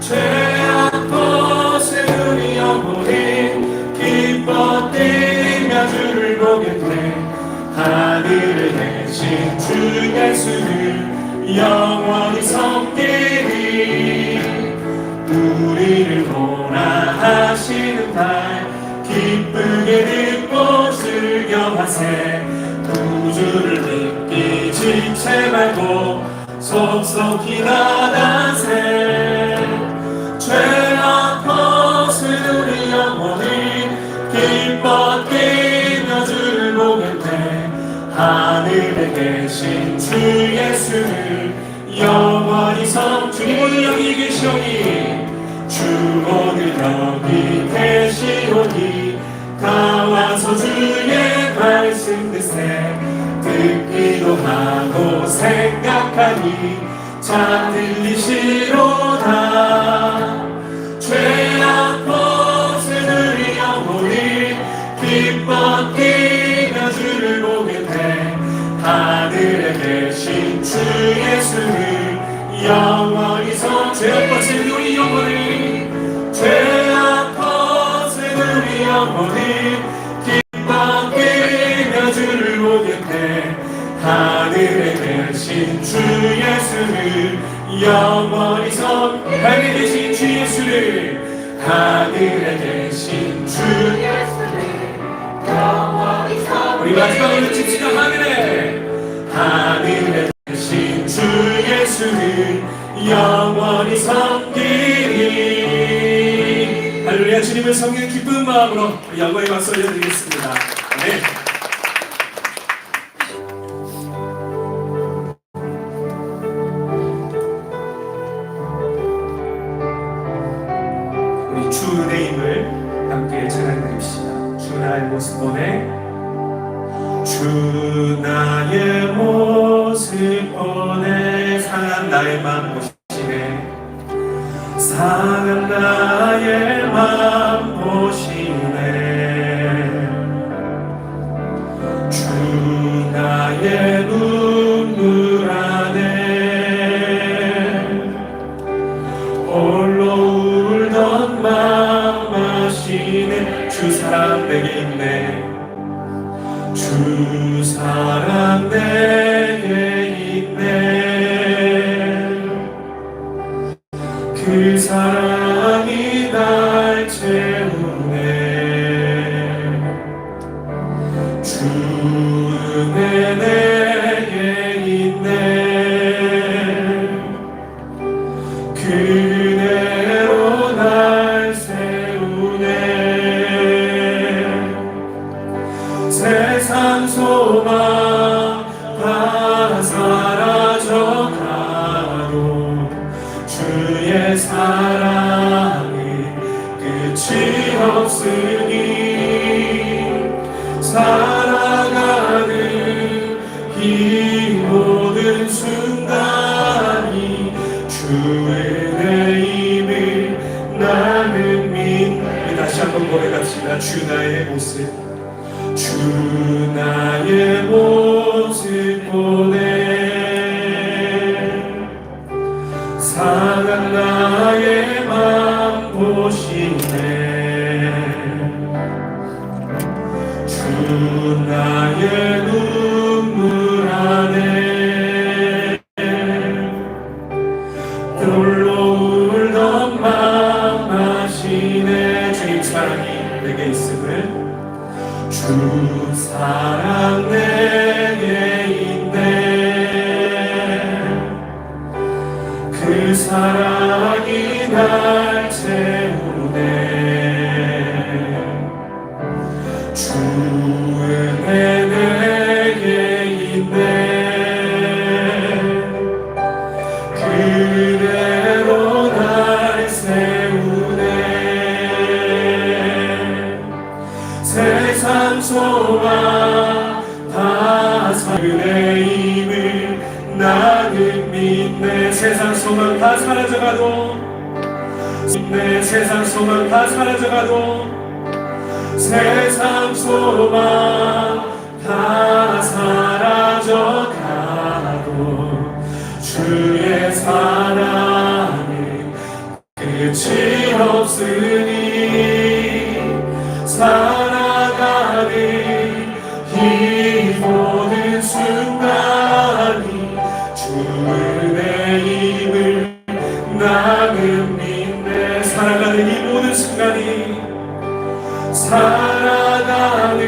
죄악 벗은 우리 영혼이 기뻐 뛰며 주를 보겠네. 하늘에 계신 주 예수를 영원히 섬기리. 우리를 보호하시는 날 기쁘게 듣고 즐겨하세. 구주를 믿기 지체 말고 속속히 나가세. 죄악 벗은 우리 영혼이 기뻐 뛰며 주를 보겠네. 하늘에 계신 주 예수를 영원히 주님 오늘 여기 계시오니. 주 오늘 여기 계시오니. 다 와서 주의 말씀 듣기도 하고 생각하니 참 들리시로다. 죄악 벗은 우리 영혼이 기뻐 뛰며 주를 보겠네. 하늘에 계신 주 예수를 영원히 죄악 벗은 우리 영혼이 죄악 벗은 우리 영혼이 기뻐 뛰며 주를 보겠네. 하늘에 계신 주 예수를 영원히 하늘에 계신 주 예수를 하늘에 계신 주 예수를 영원히 우리 마지막으로 칩시다. 하늘에 계신 주 예수를 영원히 섬기리. 할렐루야. 주님을 섬기는 기쁜 마음으로 영광의 박수 올려드리겠습니다. 네. 우리 주 은혜임을 함께 찬양드립시다. 주 나의 모습 보내. 주 나의 모습 보내. 상한 나의 맘 보시네. 상한 나의 맘 보시네. 주 나의 눈물 안에 홀로 울던 맘 아시네. 주 사랑 내게 있네. 주 사랑 내게 있네. 그 사랑이 날 채우네. 주 은혜 내게 있네. 그 은혜로 날 세우네. 세상 소망 다 사라져가도 주의 사랑이 끝이 없으니 살아가는 이 모든 순간이 주의 은혜임을 나는 믿네. 다시 한번 고백합시다. 주 나의 모습. 주 나의 모습 보내. 상한 나의 맘 보시네. 주 나의 눈물 안에 홀로 울던 맘 아시네. 주님 사랑이 내게 있음을. 주 사랑 내게 있네. 그 사랑이 날 채우네. 주 은혜 내게 있네. 그대로 날 세우네. 세상 소망 다 은혜임을 나는 믿네. 세상 소망 다 사라져가도 내 세상 소망 다 사라져가도 세상 소망 다 사라져가도 주의 사랑 끝이 없으니 살아가는 이 모든 순간이 주의 힘을 나는 믿네. 살아가는 이 모든 순간이 살아가는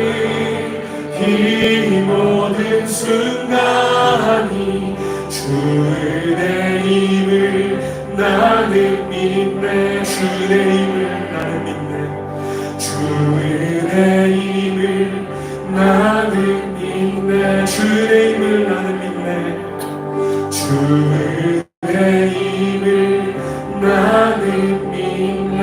이 모든 순간이 주의 힘을 나는 믿네. 주의 힘을 나는 믿네. 주의 힘을 나는 믿네. 주의 힘을 나는 믿네. 주의 힘을 나는 믿네.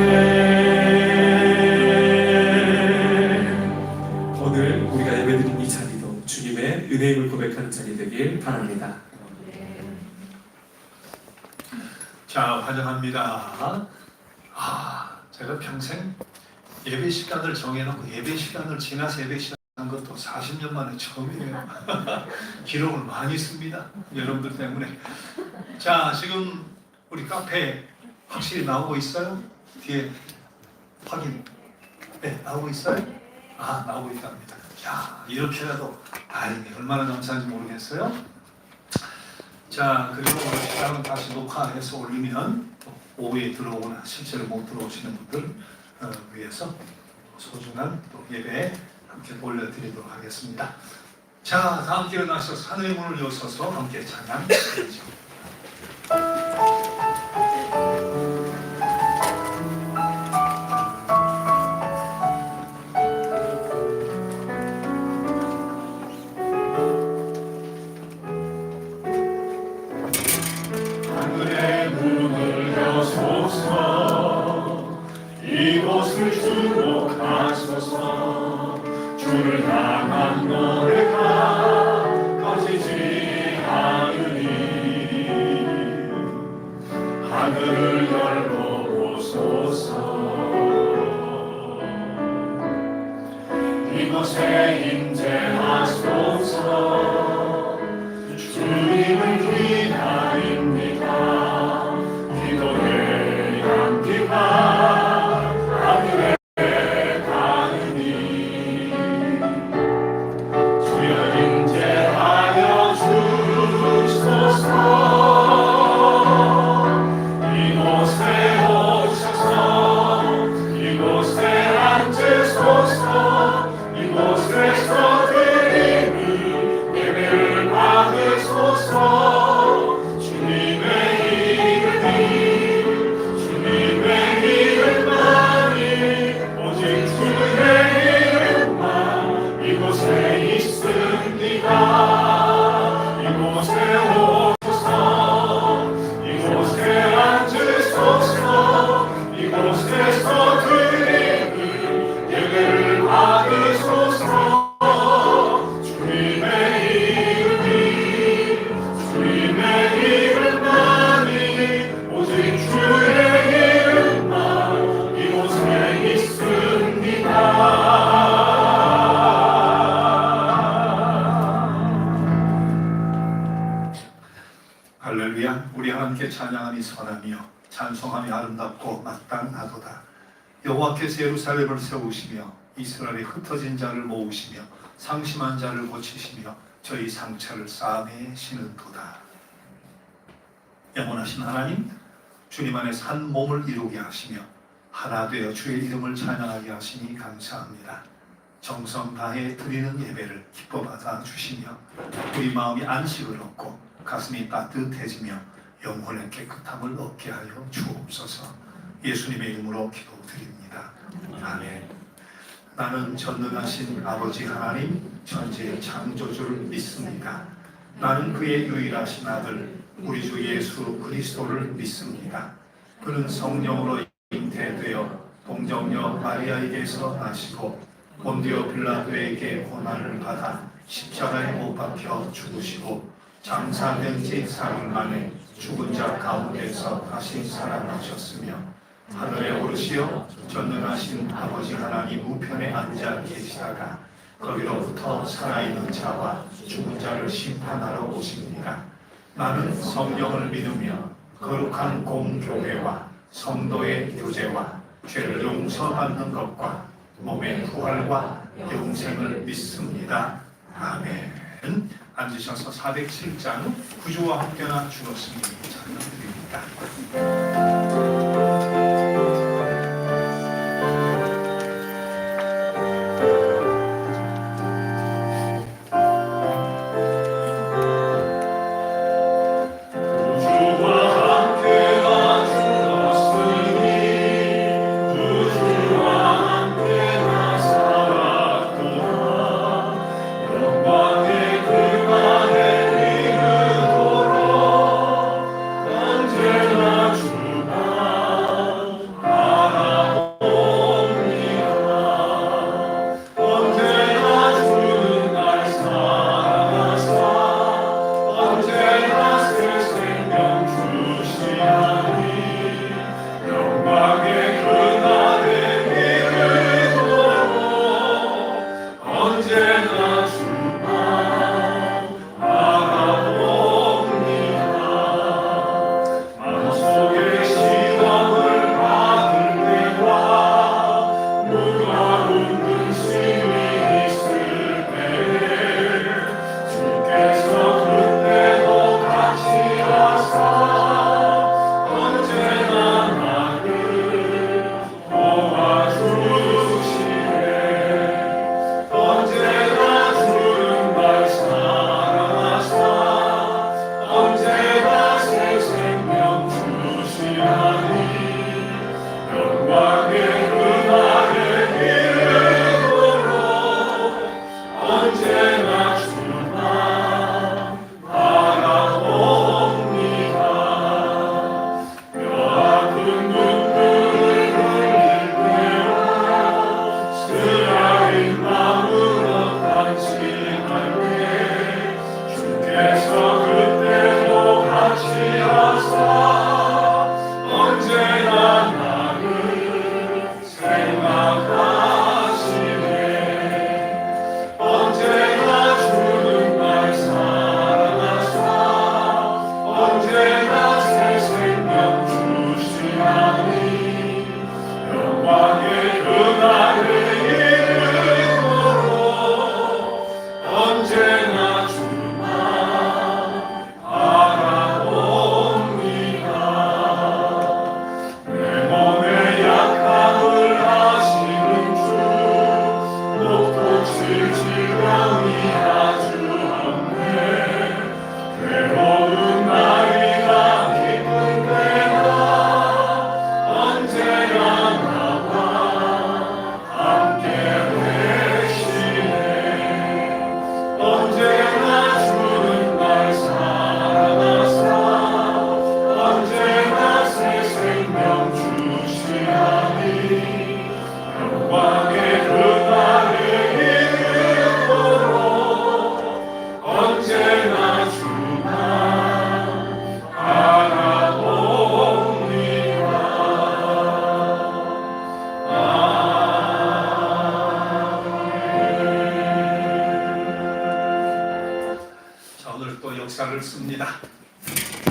오늘 우리가 예배드린 이 자리도 주님의 은혜임을 고백하는 자리 되길 바랍니다. 자, 환영합니다. 제가 평생 예배 시간을 정해놓고 예배 시간을 지나서 예배 시간 한 것도 40년 만에 처음이에요. 기록을 많이 씁니다. 여러분들 때문에. 자, 지금 우리 카페 확실히 나오고 있어요? 뒤에 확인. 네, 나오고 있어요? 나오고 있답니다. 야, 이렇게라도 다행히 얼마나 감사한지 모르겠어요. 자, 그리고 시간은 다시 녹화해서 올리면 오후에 들어오거나 실제로 못 들어오시는 분들 위해서 소중한 또 예배 함께 올려드리도록 하겠습니다. 자, 다 함께 일어나셔서 하늘의 문을 여서서 함께 찬양드리죠. 하늘의 문을 여소서 이곳을 주목하소서 주를 향한 노래가 꺼지지 않으니 하늘을 열고 오소서 이곳에 임재하소서 주님을 기다립니다. 기도의 향기가 하늘에 가느니 주여 임재하여 주소서. 이곳에 오셔서 이곳에 앉으소서. 이곳에서 드리는 예배를 받으소서. 주님의 이름만이 오직 주의 이름만 이곳에 있습니다. 이곳에 오소서. 이곳에 앉으소서. 이곳에서 드리는 예배를 받으소서. 주님의 이름만이 오직 주의 이름만 이곳에 있습니다. 할렐루야. 우리 하나님께 찬양함이 선하며 찬송함이 아름답고 마땅하도다. 여호와께서 예루살렘을 세우시며 이스라엘의 흩어진 자를 모으시며 상심한 자를 고치시며 저희 상처를 싸매시는 도다. 영원하신 하나님, 주님 안에서 한 몸을 이루게 하시며 하나 되어 주의 이름을 찬양하게 하시니 감사합니다. 정성 다해 드리는 예배를 기뻐 받아 주시며 우리 마음이 안식을 얻고 가슴이 따뜻해지며 영혼의 깨끗함을 얻게 하여 주옵소서. 예수님의 이름으로 기도드립니다. 아멘. 나는 전능하신 아버지 하나님 천지의 창조주를 믿습니다. 나는 그의 유일하신 아들 우리 주 예수 그리스도를 믿습니다. 그는 성령으로 잉태되어 동정녀 마리아에게서 나시고 본디오 빌라도에게 고난을 받아 십자가에 못 박혀 죽으시고 장사된 지 사흘 만에 죽은 자 가운데서 다시 살아나셨으며 하늘에 오르시어 전능하신 아버지 하나님 우편에 앉아 계시다가 거기로부터 살아있는 자와 죽은 자를 심판하러 오십니다. 나는 성령을 믿으며 거룩한 공교회와 성도의 교제와 죄를 용서받는 것과 몸의 부활과 영생을 믿습니다. 아멘. 앉으셔서 407장 구주와 함께나 죽었으니 찬양드립니다. 역사를 씁니다.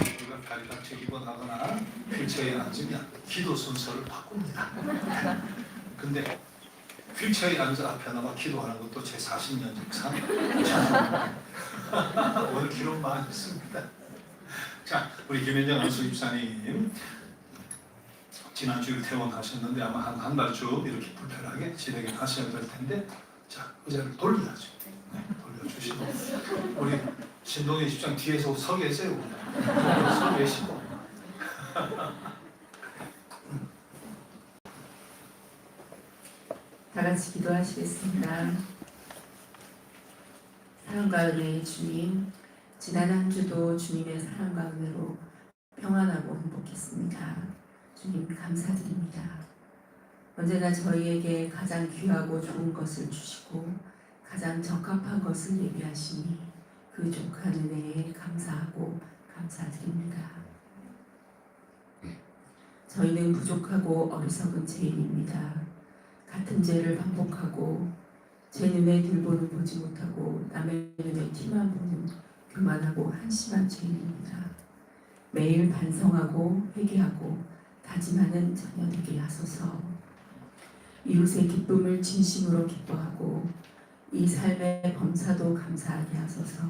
우리가 다리가 책임하거나 휠체어에 앉으면 기도 순서를 바꿉니다. 근데 휠체어에 앉아 앞에 나와 기도하는 것도 제 40년 역사. 오늘 기록 많이 했습니다. 자, 우리 김현정 안수 집사님 지난주에 퇴원하셨는데 아마 한 달쯤 이렇게 불편하게 진행을 하셔야 될 텐데, 자, 의자를 돌려야죠. 네, 돌려주시고 우리 신동희 집장 뒤에서 서 계세요. 서 계시고. 다 같이 기도하시겠습니다. 사랑과 은혜의 주님, 지난 한 주도 주님의 사랑과 은혜로 평안하고 행복했습니다. 주님 감사드립니다. 언제나 저희에게 가장 귀하고 좋은 것을 주시고 가장 적합한 것을 예비하시니 그 족한 은혜에 감사하고 감사드립니다. 저희는 부족하고 어리석은 죄인입니다. 같은 죄를 반복하고 제 눈에 들보는 보지 못하고 남의 눈에 티만 보는 교만하고 한심한 죄인입니다. 매일 반성하고 회개하고 다짐하는 자녀 되게 하소서. 이웃의 기쁨을 진심으로 기뻐하고 이 삶의 범사도 감사하게 하소서.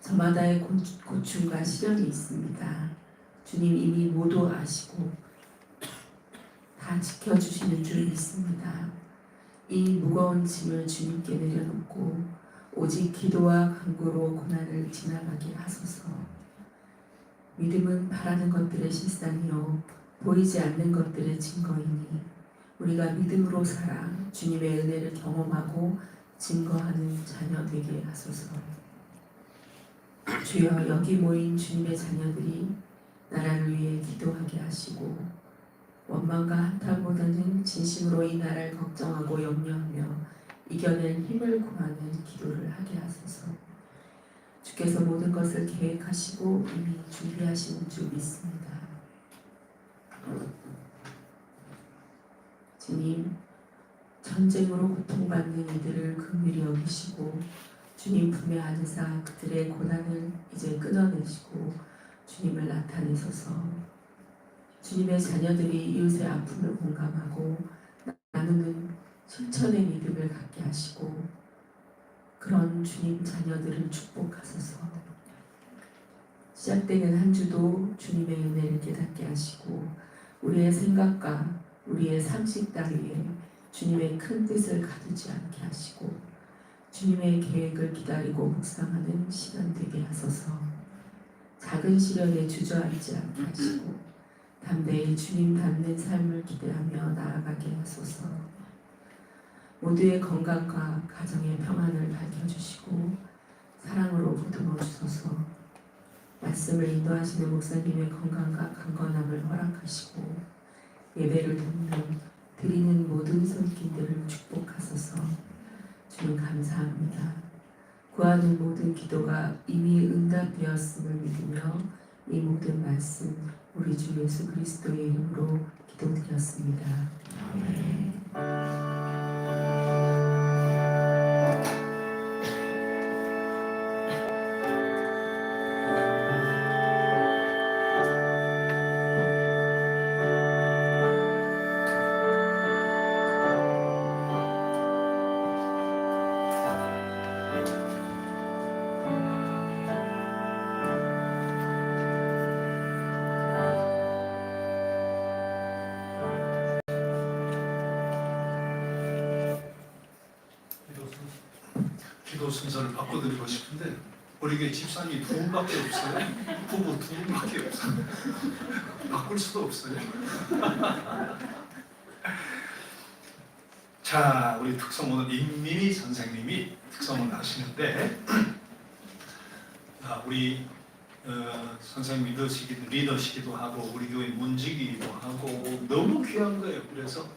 저마다의 고충과 시련이 있습니다. 주님 이미 모두 아시고 다 지켜주시는 줄 믿습니다. 이 무거운 짐을 주님께 내려놓고 오직 기도와 간구로 고난을 지나가게 하소서. 믿음은 바라는 것들의 실상이요 보이지 않는 것들의 증거이니 우리가 믿음으로 살아 주님의 은혜를 경험하고 증거하는 자녀 되게 하소서. 주여, 여기 모인 주님의 자녀들이 나라를 위해 기도하게 하시고 원망과 한탄보다는 진심으로 이 나라를 걱정하고 염려하며 이겨낼 힘을 구하는 기도를 하게 하소서. 주께서 모든 것을 계획하시고 이미 준비하시는 줄 믿습니다. 주님, 전쟁으로 고통받는 이들을 긍휼히 여기시고 주님 품에 안으사 그들의 고난을 이제 끊어내시고 주님을 나타내소서. 주님의 자녀들이 이웃의 아픔을 공감하고 나누는 실천의 믿음을 갖게 하시고 그런 주님 자녀들을 축복하소서. 시작되는 한 주도 주님의 은혜를 깨닫게 하시고 우리의 생각과 우리의 상식 따위에 주님의 큰 뜻을 가두지 않게 하시고 주님의 계획을 기다리고 묵상하는 시간 되게 하소서. 작은 시련에 주저앉지 않게 하시고 담대히 주님 닮는 삶을 기대하며 나아가게 하소서. 모두의 건강과 가정의 평안을 밝혀주시고 사랑으로 보듬어 주소서. 말씀을 인도하시는 목사님의 건강과 강건함을 허락하시고 예배를 드리는 모든 손길들을 축복하소서. 주님 감사합니다. 구하는 모든 기도가 이미 응답되었음을 믿으며 이 모든 말씀 우리 주 예수 그리스도의 이름으로 기도드렸습니다. 아멘. 기도 순서를 바꿔드리고 싶은데 우리 교회 집사님이 두 분밖에 없어요. 부부 두 분밖에 없어요. 바꿀 수도 없어요. 자, 우리 특성호는 임민희 선생님이 특성을 하시는데 우리 선생님 리더시기도 하고 우리 교회 문지기도 하고 너무 귀한 거예요. 그래서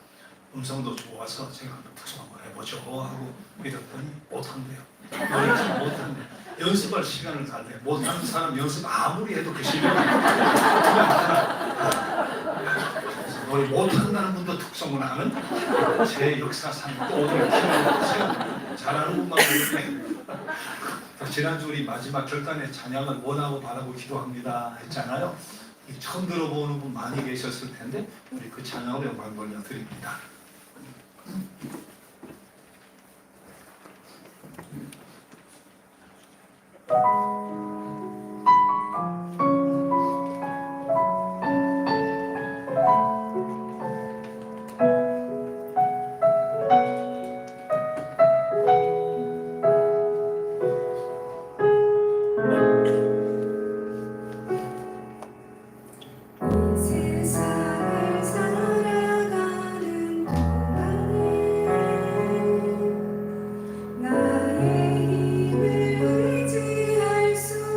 음성도 좋아서 제가 특성 한번 해보죠 하고 믿었더니 못한대요. 노래를 못한대. 연습할 시간을 달래. 못하는 사람 연습 아무리 해도 그 실력이 노래 못한다는 분도 특성을 하는 제 역사상 또 오늘 잘하는 분만 모르겠네. 지난주 우리 마지막 결단의 찬양을 원하고 바라고 기도합니다 했잖아요. 처음 들어보는 분 많이 계셨을 텐데 우리 그 찬양으로 영광 돌려드립니다. 나의 힘을 의지할 수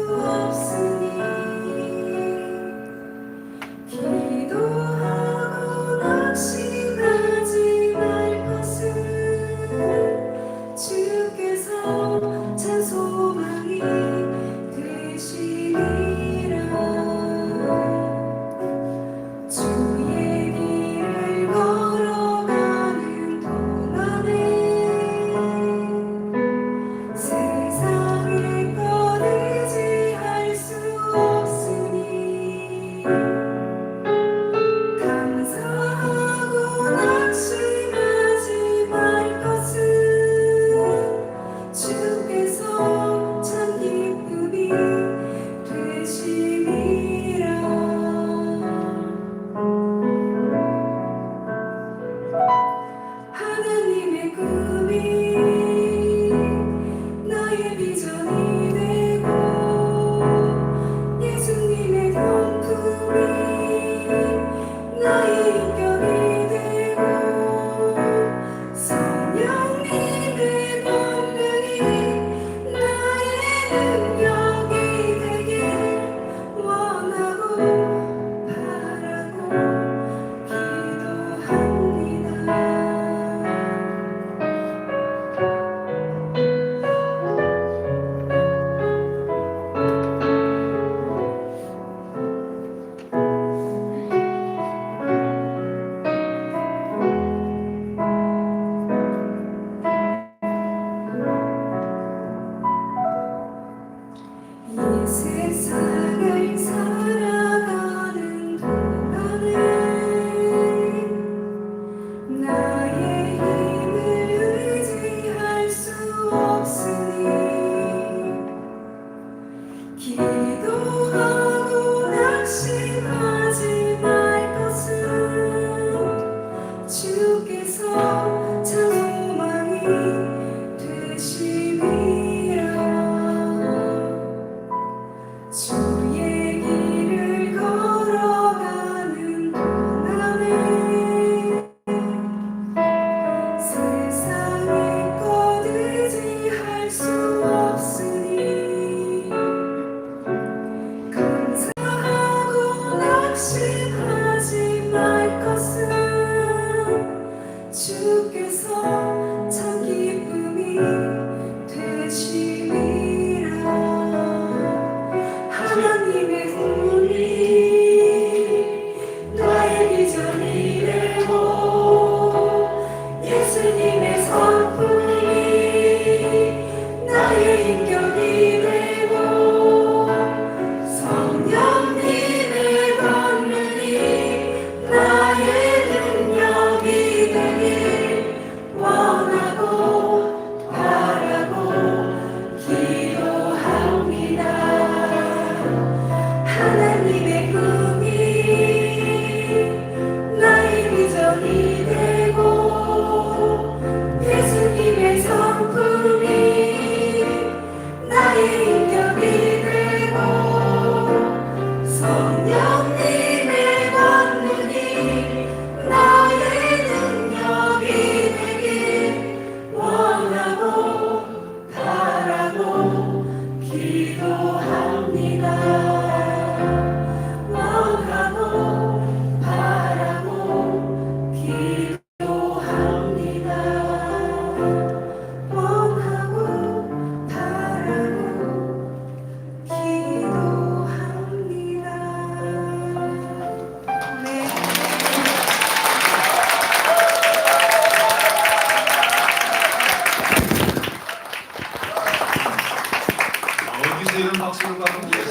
낙심하지 말 것은 주께서 참 기쁨이 되심이라. 하나님의 손이 나의 비전이 되고 예수님의 성품이 나의 인격이 되고 성령님의 권능이 나의 능력이 되길 원하고 바라고 기도합니다. 하나님의 꿈이 나의 비전이 되고 예수님의 성품이 나의 인격이 되고 성령님의 권능이 나의 능력이 되길 원하고 바라고 기도합니다. 원하고 바라고 기도합니다. 원하고 바라고 기도합니다. 네. 어디서 이런 박수를 받은 거예요?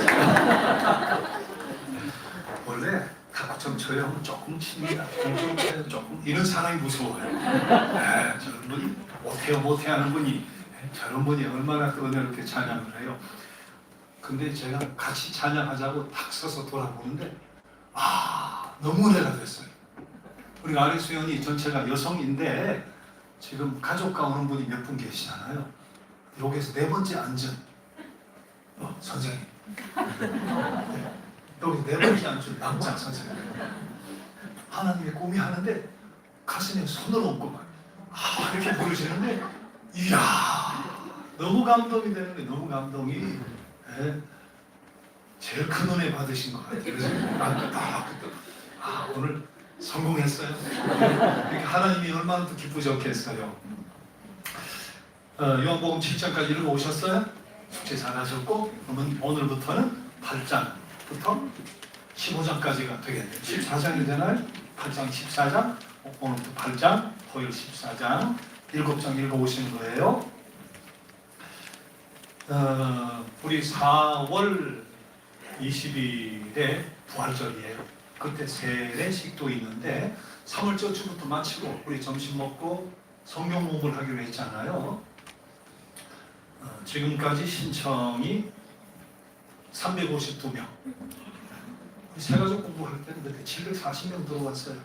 원래 탁구점 쳐야 하면 조금 칩니다. 공좀 쳐야 조금 이런 사람이 무서워요. 저런 분이 못해 하는 분이 저런 분이 얼마나 또 은혜롭게 찬양을 해요. 근데 제가 같이 찬양하자고 탁 서서 돌아보는데 너무 은혜가 됐어요. 우리 아래 수연이 전체가 여성인데 지금 가족과 오는 분이 몇 분 계시잖아요. 여기서 네 번째 앉은 선생님. 네. 여기 네 번째 앉은 남자 선생님. 하나님의 꿈이 하는데 가슴에 손을 얹고 막 이렇게 부르시는데 이야 너무 감동이 되는 거예요. 너무 감동이. 네. 제일 큰 은혜 받으신 것 같아요. 그래서 오늘 성공했어요. 이렇게 하나님이 얼마나 더 기쁘셨겠어요. 요한복음 7장까지 읽어오셨어요? 숙제 잘하셨고 그러면 오늘부터는 8장부터 15장까지가 되겠네요. 14장이 되나요? 8장 14장 오늘부터 8장 토요일 14장 7장 읽어오시는 거예요. 우리 4월 20일에 부활절이에요. 그때 세례식도 있는데 3월절 주부터 마치고 우리 점심 먹고 성경 공부를 하기로 했잖아요. 지금까지 신청이 352명. 세가족 공부할 때는 그때 740명 들어왔어요.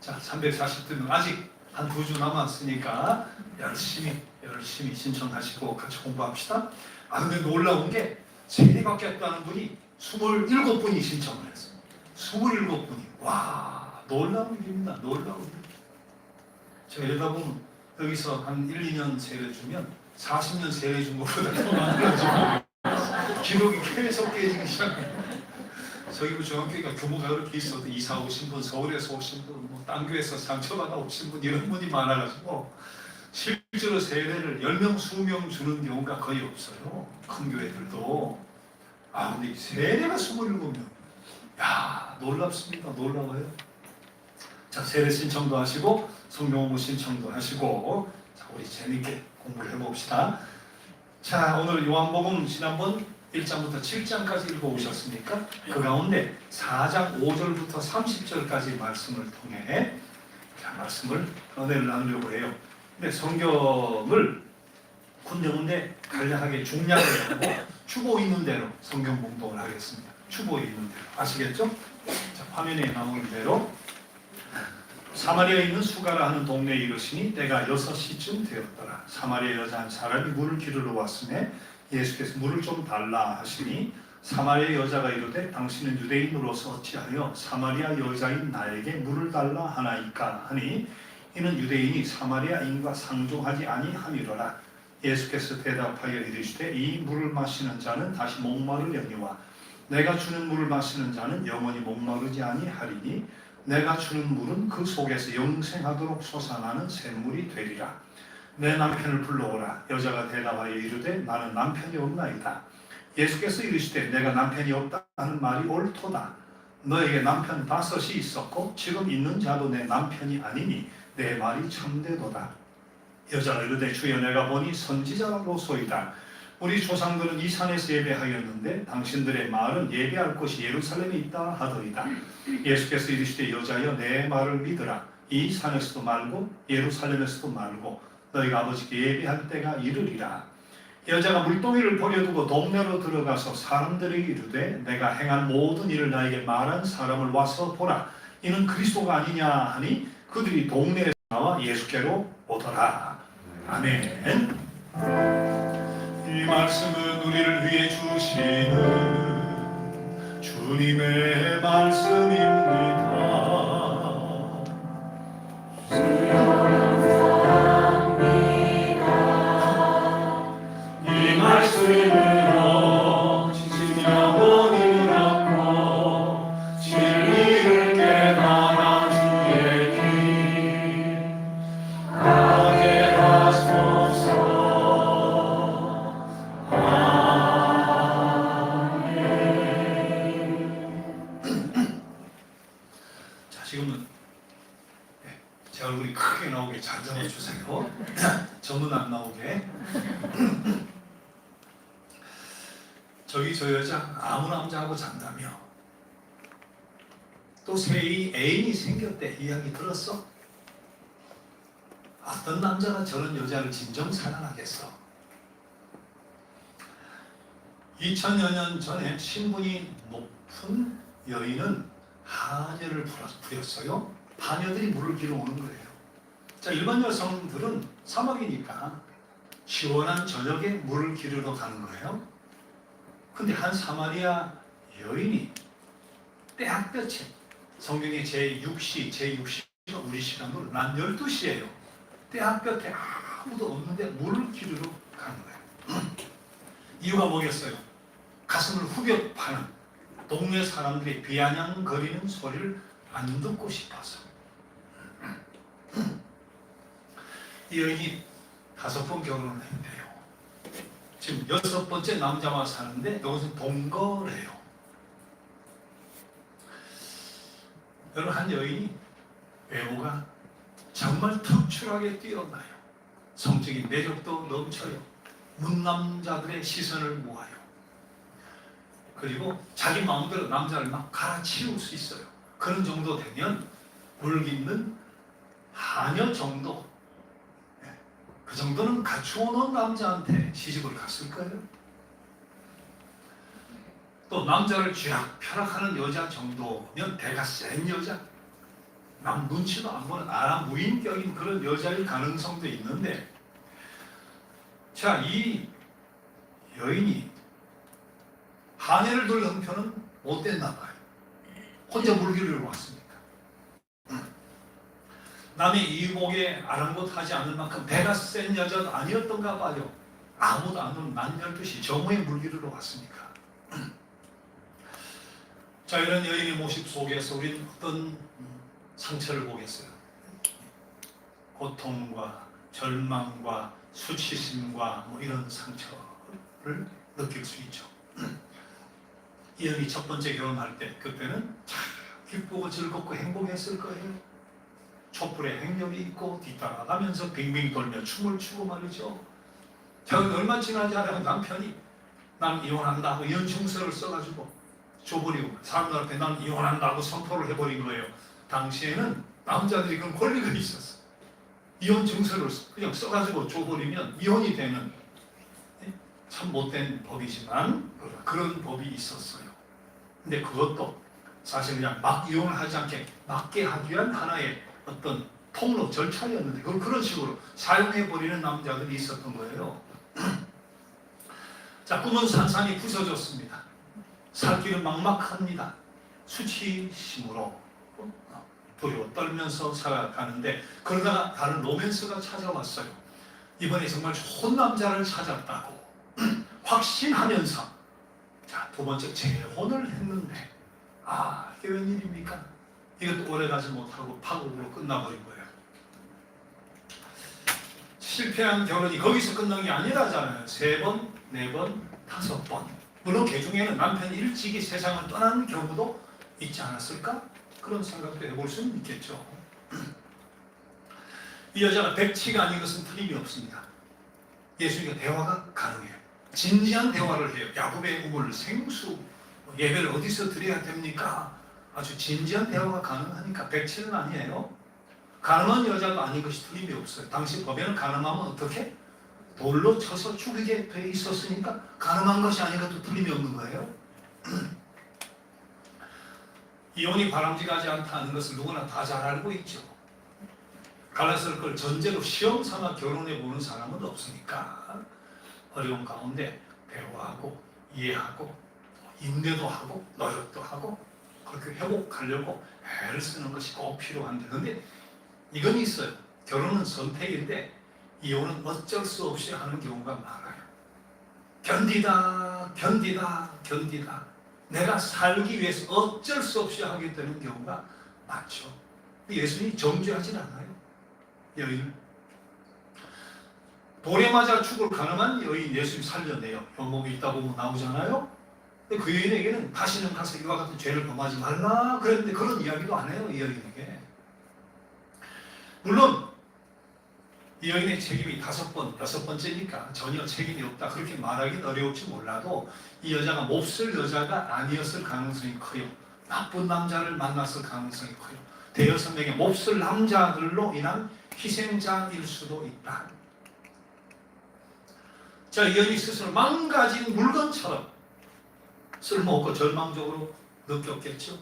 자, 342명 아직 한 2주 남았으니까 열심히 신청하시고 같이 공부합시다. 근데 놀라운 게 세례받게 했다는 분이 27분이 신청을 했어요. 27분이. 와, 놀라운 일입니다. 놀라운 일. 제가 이러다 보면 여기서 한 1, 2년 세례 주면 40년 세례 준 것보다 더 많아가지고 기록이 계속 깨지기 시작해요. 저기 중앙교회가 규모가 그렇게 있어도 이사 오신 분, 서울에서 오신 분, 딴 교회에서 상처받아 오신 분 이런 분이 많아가지고 실제로 세례를 10명, 20명 주는 경우가 거의 없어요. 큰 교회들도. 근데 세례가 27명. 야, 놀랍습니다. 놀라워요. 자, 세례 신청도 하시고 성경 공부 신청도 하시고 자, 우리 재밌게 공부를 해봅시다. 자, 오늘 요한복음 지난번 1장부터 7장까지 읽어오셨습니까? 그 가운데 4장 5절부터 30절까지 말씀을 통해 말씀을 은혜를 나누려고 해요. 근데 성경을 군데군데 간략하게 중략을 하고 추보 있는 대로 성경 공독을 하겠습니다. 추보 있는 대로 아시겠죠? 자, 화면에 나오는 대로 사마리아에 있는 수가라 하는 동네에 이르시니 때가 6시쯤 되었더라. 사마리아 여자 한 사람이 물을 기르러 왔으매 예수께서 물을 좀 달라 하시니 사마리아 여자가 이르되 당신은 유대인으로서 어찌하여 사마리아 여자인 나에게 물을 달라 하나이까 하니 이는 유대인이 사마리아인과 상종하지 아니함이로라. 예수께서 대답하여 이르시되 이 물을 마시는 자는 다시 목마르려니와 내가 주는 물을 마시는 자는 영원히 목마르지 아니하리니 내가 주는 물은 그 속에서 영생하도록 솟아나는 샘물이 되리라. 내 남편을 불러오라. 여자가 대답하여 이르되 나는 남편이 없나이다. 예수께서 이르시되 내가 남편이 없다는 말이 옳도다. 너에게 남편 5이 있었고 지금 있는 자도 내 남편이 아니니 내 말이 참되도다. 여자가 이르되 주여 내가 보니 선지자로소이다. 우리 조상들은 이 산에서 예배하였는데 당신들의 말은 예배할 곳이 예루살렘에 있다 하더이다. 예수께서 이르시되 여자여 내 말을 믿으라. 이 산에서도 말고 예루살렘에서도 말고 너희가 아버지께 예배할 때가 이르리라. 여자가 물동이를 버려두고 동네로 들어가서 사람들에게 이르되 내가 행한 모든 일을 나에게 말한 사람을 와서 보라. 이는 그리스도가 아니냐 하니 그들이 동네에서 나와 예수께로 오더라. 아멘. 이 말씀은 우리를 위해 주시는 주님의 말씀입니다. 이 말씀으로 지친 영혼이 낫고 진리를 깨달아 주의 길 가게 하소서. 자, 지금은 제 얼굴이 크게 나오게 잘 잡아주세요. 저는 안 나오게. 저기 저 여자 아무 남자하고 잔다며 또 새 애인이 생겼대. 이야기 들었어? 어떤 남자가 저런 여자를 진정 사랑하겠어? 2000여 년 전에 신분이 높은 여인은 하녀를 부렸어요. 하녀들이 물을 길어 오는 거예요. 자, 일반 여성들은 사막이니까 시원한 저녁에 물을 기르러 가는 거예요. 근데 한 사마리아 여인이 때학볕에 성경의 제6시가 우리 시간으로 난 12시예요. 때학볕에 아무도 없는데 물을 기르러 가는 거예요. 이유가 뭐겠어요? 가슴을 후벼 파는 동네 사람들이 비아냥거리는 소리를 안 듣고 싶어서. 이 여인이 5번 결혼을 했대요. 지금 6번째 남자와 사는데 여기서 동거래요. 여러분, 한 여인이 외모가 정말 특출하게 뛰어나요. 성적인 매력도 넘쳐요. 문남자들의 시선을 모아요. 그리고 자기 마음대로 남자를 막 갈아치울 수 있어요. 그런 정도 되면 물깃는 하녀 정도, 그 정도는 갖추어 놓은 남자한테 시집을 갔을 거예요. 또 남자를 쥐락펴락하는 여자 정도면 대가 센 여자, 남 눈치도 안 보는 무인격인 그런 여자일 가능성도 있는데, 자, 이 여인이 하녀를 둘 형편은 못 됐나 봐요. 혼자 물기를 왔으니까. 남의 이목에 아랑곳하지 않을 만큼 배가 센 여자도 아니었던가 봐요. 아무도 안 오는 난 12시 정오에 물기르러 왔으니까. 자, 이런 여인의 모습 속에서 우리는 어떤 상처를 보겠어요? 고통과 절망과 수치심과 이런 상처를 느낄 수 있죠. 이 여인이 첫 번째 결혼할 때 그때는 참 기쁘고 즐겁고 행복했을 거예요. 촛불에 행렬이 있고 뒤따라가면서 빙빙 돌며 춤을 추고 말이죠. 저는 얼마 지나지 않으면 남편이 난 이혼한다고 이혼 증서를 써가지고 줘버리고 사람들 앞에 난 이혼한다고 선포를 해버린 거예요. 당시에는 남자들이 그런 권리가 있었어. 이혼 증서를 그냥 써가지고 줘버리면 이혼이 되는, 참 못된 법이지만 그런 법이 있었어요. 근데 그것도 사실 그냥 막 이혼을 하지 않게 막게 하기 위한 하나의 어떤 통로 절차였는데 그걸 그런 식으로 사용해버리는 남자들이 있었던 거예요. 자, 꿈은 산산이 부서졌습니다. 살 길은 막막합니다. 수치심으로 두려워 떨면서 살아가는데, 그러다가 다른 로맨스가 찾아왔어요. 이번에 정말 좋은 남자를 찾았다고 확신하면서 자, 두 번째 재혼을 했는데 이게 웬일입니까? 이것도 오래가지 못하고 파국으로 끝나버린 거예요. 실패한 결혼이 거기서 끝난 게 아니라잖아요. 3번, 4번, 5번. 물론 그 중에는 남편이 일찍이 세상을 떠난 경우도 있지 않았을까? 그런 생각도 해볼 수는 있겠죠. 이 여자가 백치가 아닌 것은 틀림이 없습니다. 예수님과 대화가 가능해요. 진지한 대화를 해요. 야곱의 우물, 생수, 예배를 어디서 드려야 됩니까? 아주 진지한 대화가 가능하니까 백치는 아니에요. 가늠한 여자가 아닌 것이 틀림이 없어요. 당시 법에는 가늠하면 어떻게? 돌로 쳐서 죽이게 돼 있었으니까 가늠한 것이 아닌 것도 틀림이 없는 거예요. 이혼이 바람직하지 않다는 것을 누구나 다 잘 알고 있죠. 갈라설 걸 전제로 시험 삼아 결혼해 보는 사람은 없으니까 어려운 가운데 대화하고 이해하고 인내도 하고 노력도 하고 그렇게 회복하려고 애를 쓰는 것이 꼭 필요한데, 그런데 이건 있어요. 결혼은 선택인데 이혼은 어쩔 수 없이 하는 경우가 많아요. 견디다 내가 살기 위해서 어쩔 수 없이 하게 되는 경우가 많죠. 예수님이 정죄하진 않아요. 여인 돌에 맞아 죽을 가늠한 여인 예수님 살려내요. 요목이 있다 보면 나오잖아요. 근데 그 여인에게는 다시는 가서 이와 같은 죄를 범하지 말라 그랬는데 그런 이야기도 안 해요. 이 여인에게. 물론 이 여인의 책임이 5번, 6번째니까 전혀 책임이 없다 그렇게 말하기는 어려울지 몰라도 이 여자가 몹쓸 여자가 아니었을 가능성이 커요. 나쁜 남자를 만났을 가능성이 커요. 대여섯 명의 몹쓸 남자들로 인한 희생자일 수도 있다. 자, 이 여인이 스스로 망가진 물건처럼 쓸모없고 절망적으로 느꼈겠죠.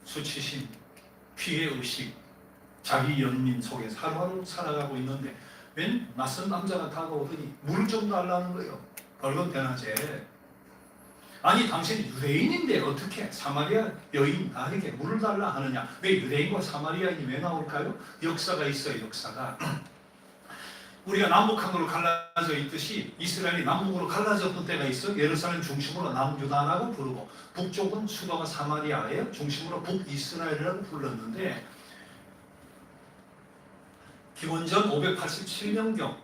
수치심, 피해의식, 자기 연민 속에서 하루하루 살아가고 있는데 웬 낯선 남자가 다가오더니 물을 좀 달라는 거예요. 벌건 대낮에. 아니 당신 유대인인데 어떻게 사마리아 여인 나에게 물을 달라 하느냐. 왜 유대인과 사마리아인이 왜 나올까요? 역사가 있어요. 역사가. 우리가 남북한으로 갈라져 있듯이 이스라엘이 남북으로 갈라졌던 때가 있어. 예루살렘 중심으로 남유다라고 부르고 북쪽은 수도가 사마리아예요. 중심으로 북이스라엘이라고 불렀는데 기원전 587년경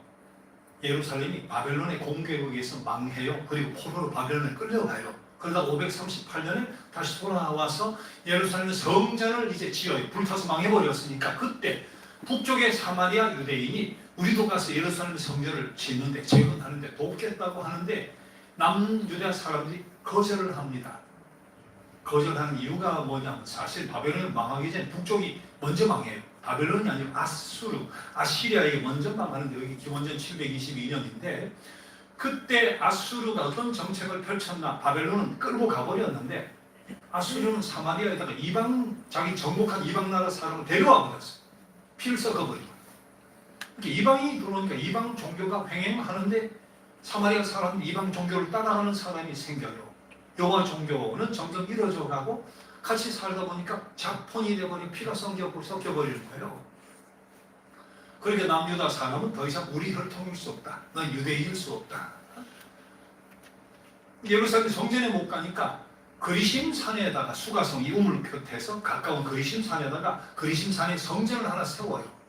예루살렘이 바벨론의 공격에 의해서 망해요. 그리고 포로로 바벨론에 끌려가요. 그러다 538년에 다시 돌아와서 예루살렘 성전을 이제 지어요. 불타서 망해버렸으니까 그때 북쪽의 사마리아 유대인이 우리도 가서 예루살렘 성전을 짓는데 재건하는데 돕겠다고 하는데 남유다 사람들이 거절을 합니다. 거절하는 이유가 뭐냐면 사실 바벨론이 망하기 전에 북쪽이 먼저 망해요. 바벨론이 아니고 아수르, 아시리아에게 먼저 망하는데 여기 기원전 722년인데 그때 아수르가 어떤 정책을 펼쳤나. 바벨론은 끌고 가버렸는데 아수르는 사마리아에다가 자기 정복한 이방 나라 사람을 데려와 버렸어요. 피를 섞어버리고. 이방이 들어오니까 이방 종교가 횡행하는데 사마리아 사람이 이방 종교를 따라가는 사람이 생겨요. 여호와 종교는 점점 이뤄져 가고 같이 살다 보니까 자폰이 되어버리고 피가 섞여버리는 거예요. 그러니까 남유다 사람은 더 이상 우리 혈통일 수 없다. 넌 유대인일 수 없다. 예루살렘 성전에 못 가니까 그리심 산에다가 수가성 이 우물 곁에서 가까운 그리심 산에다가 그리심 산에 성전을 하나 세워요.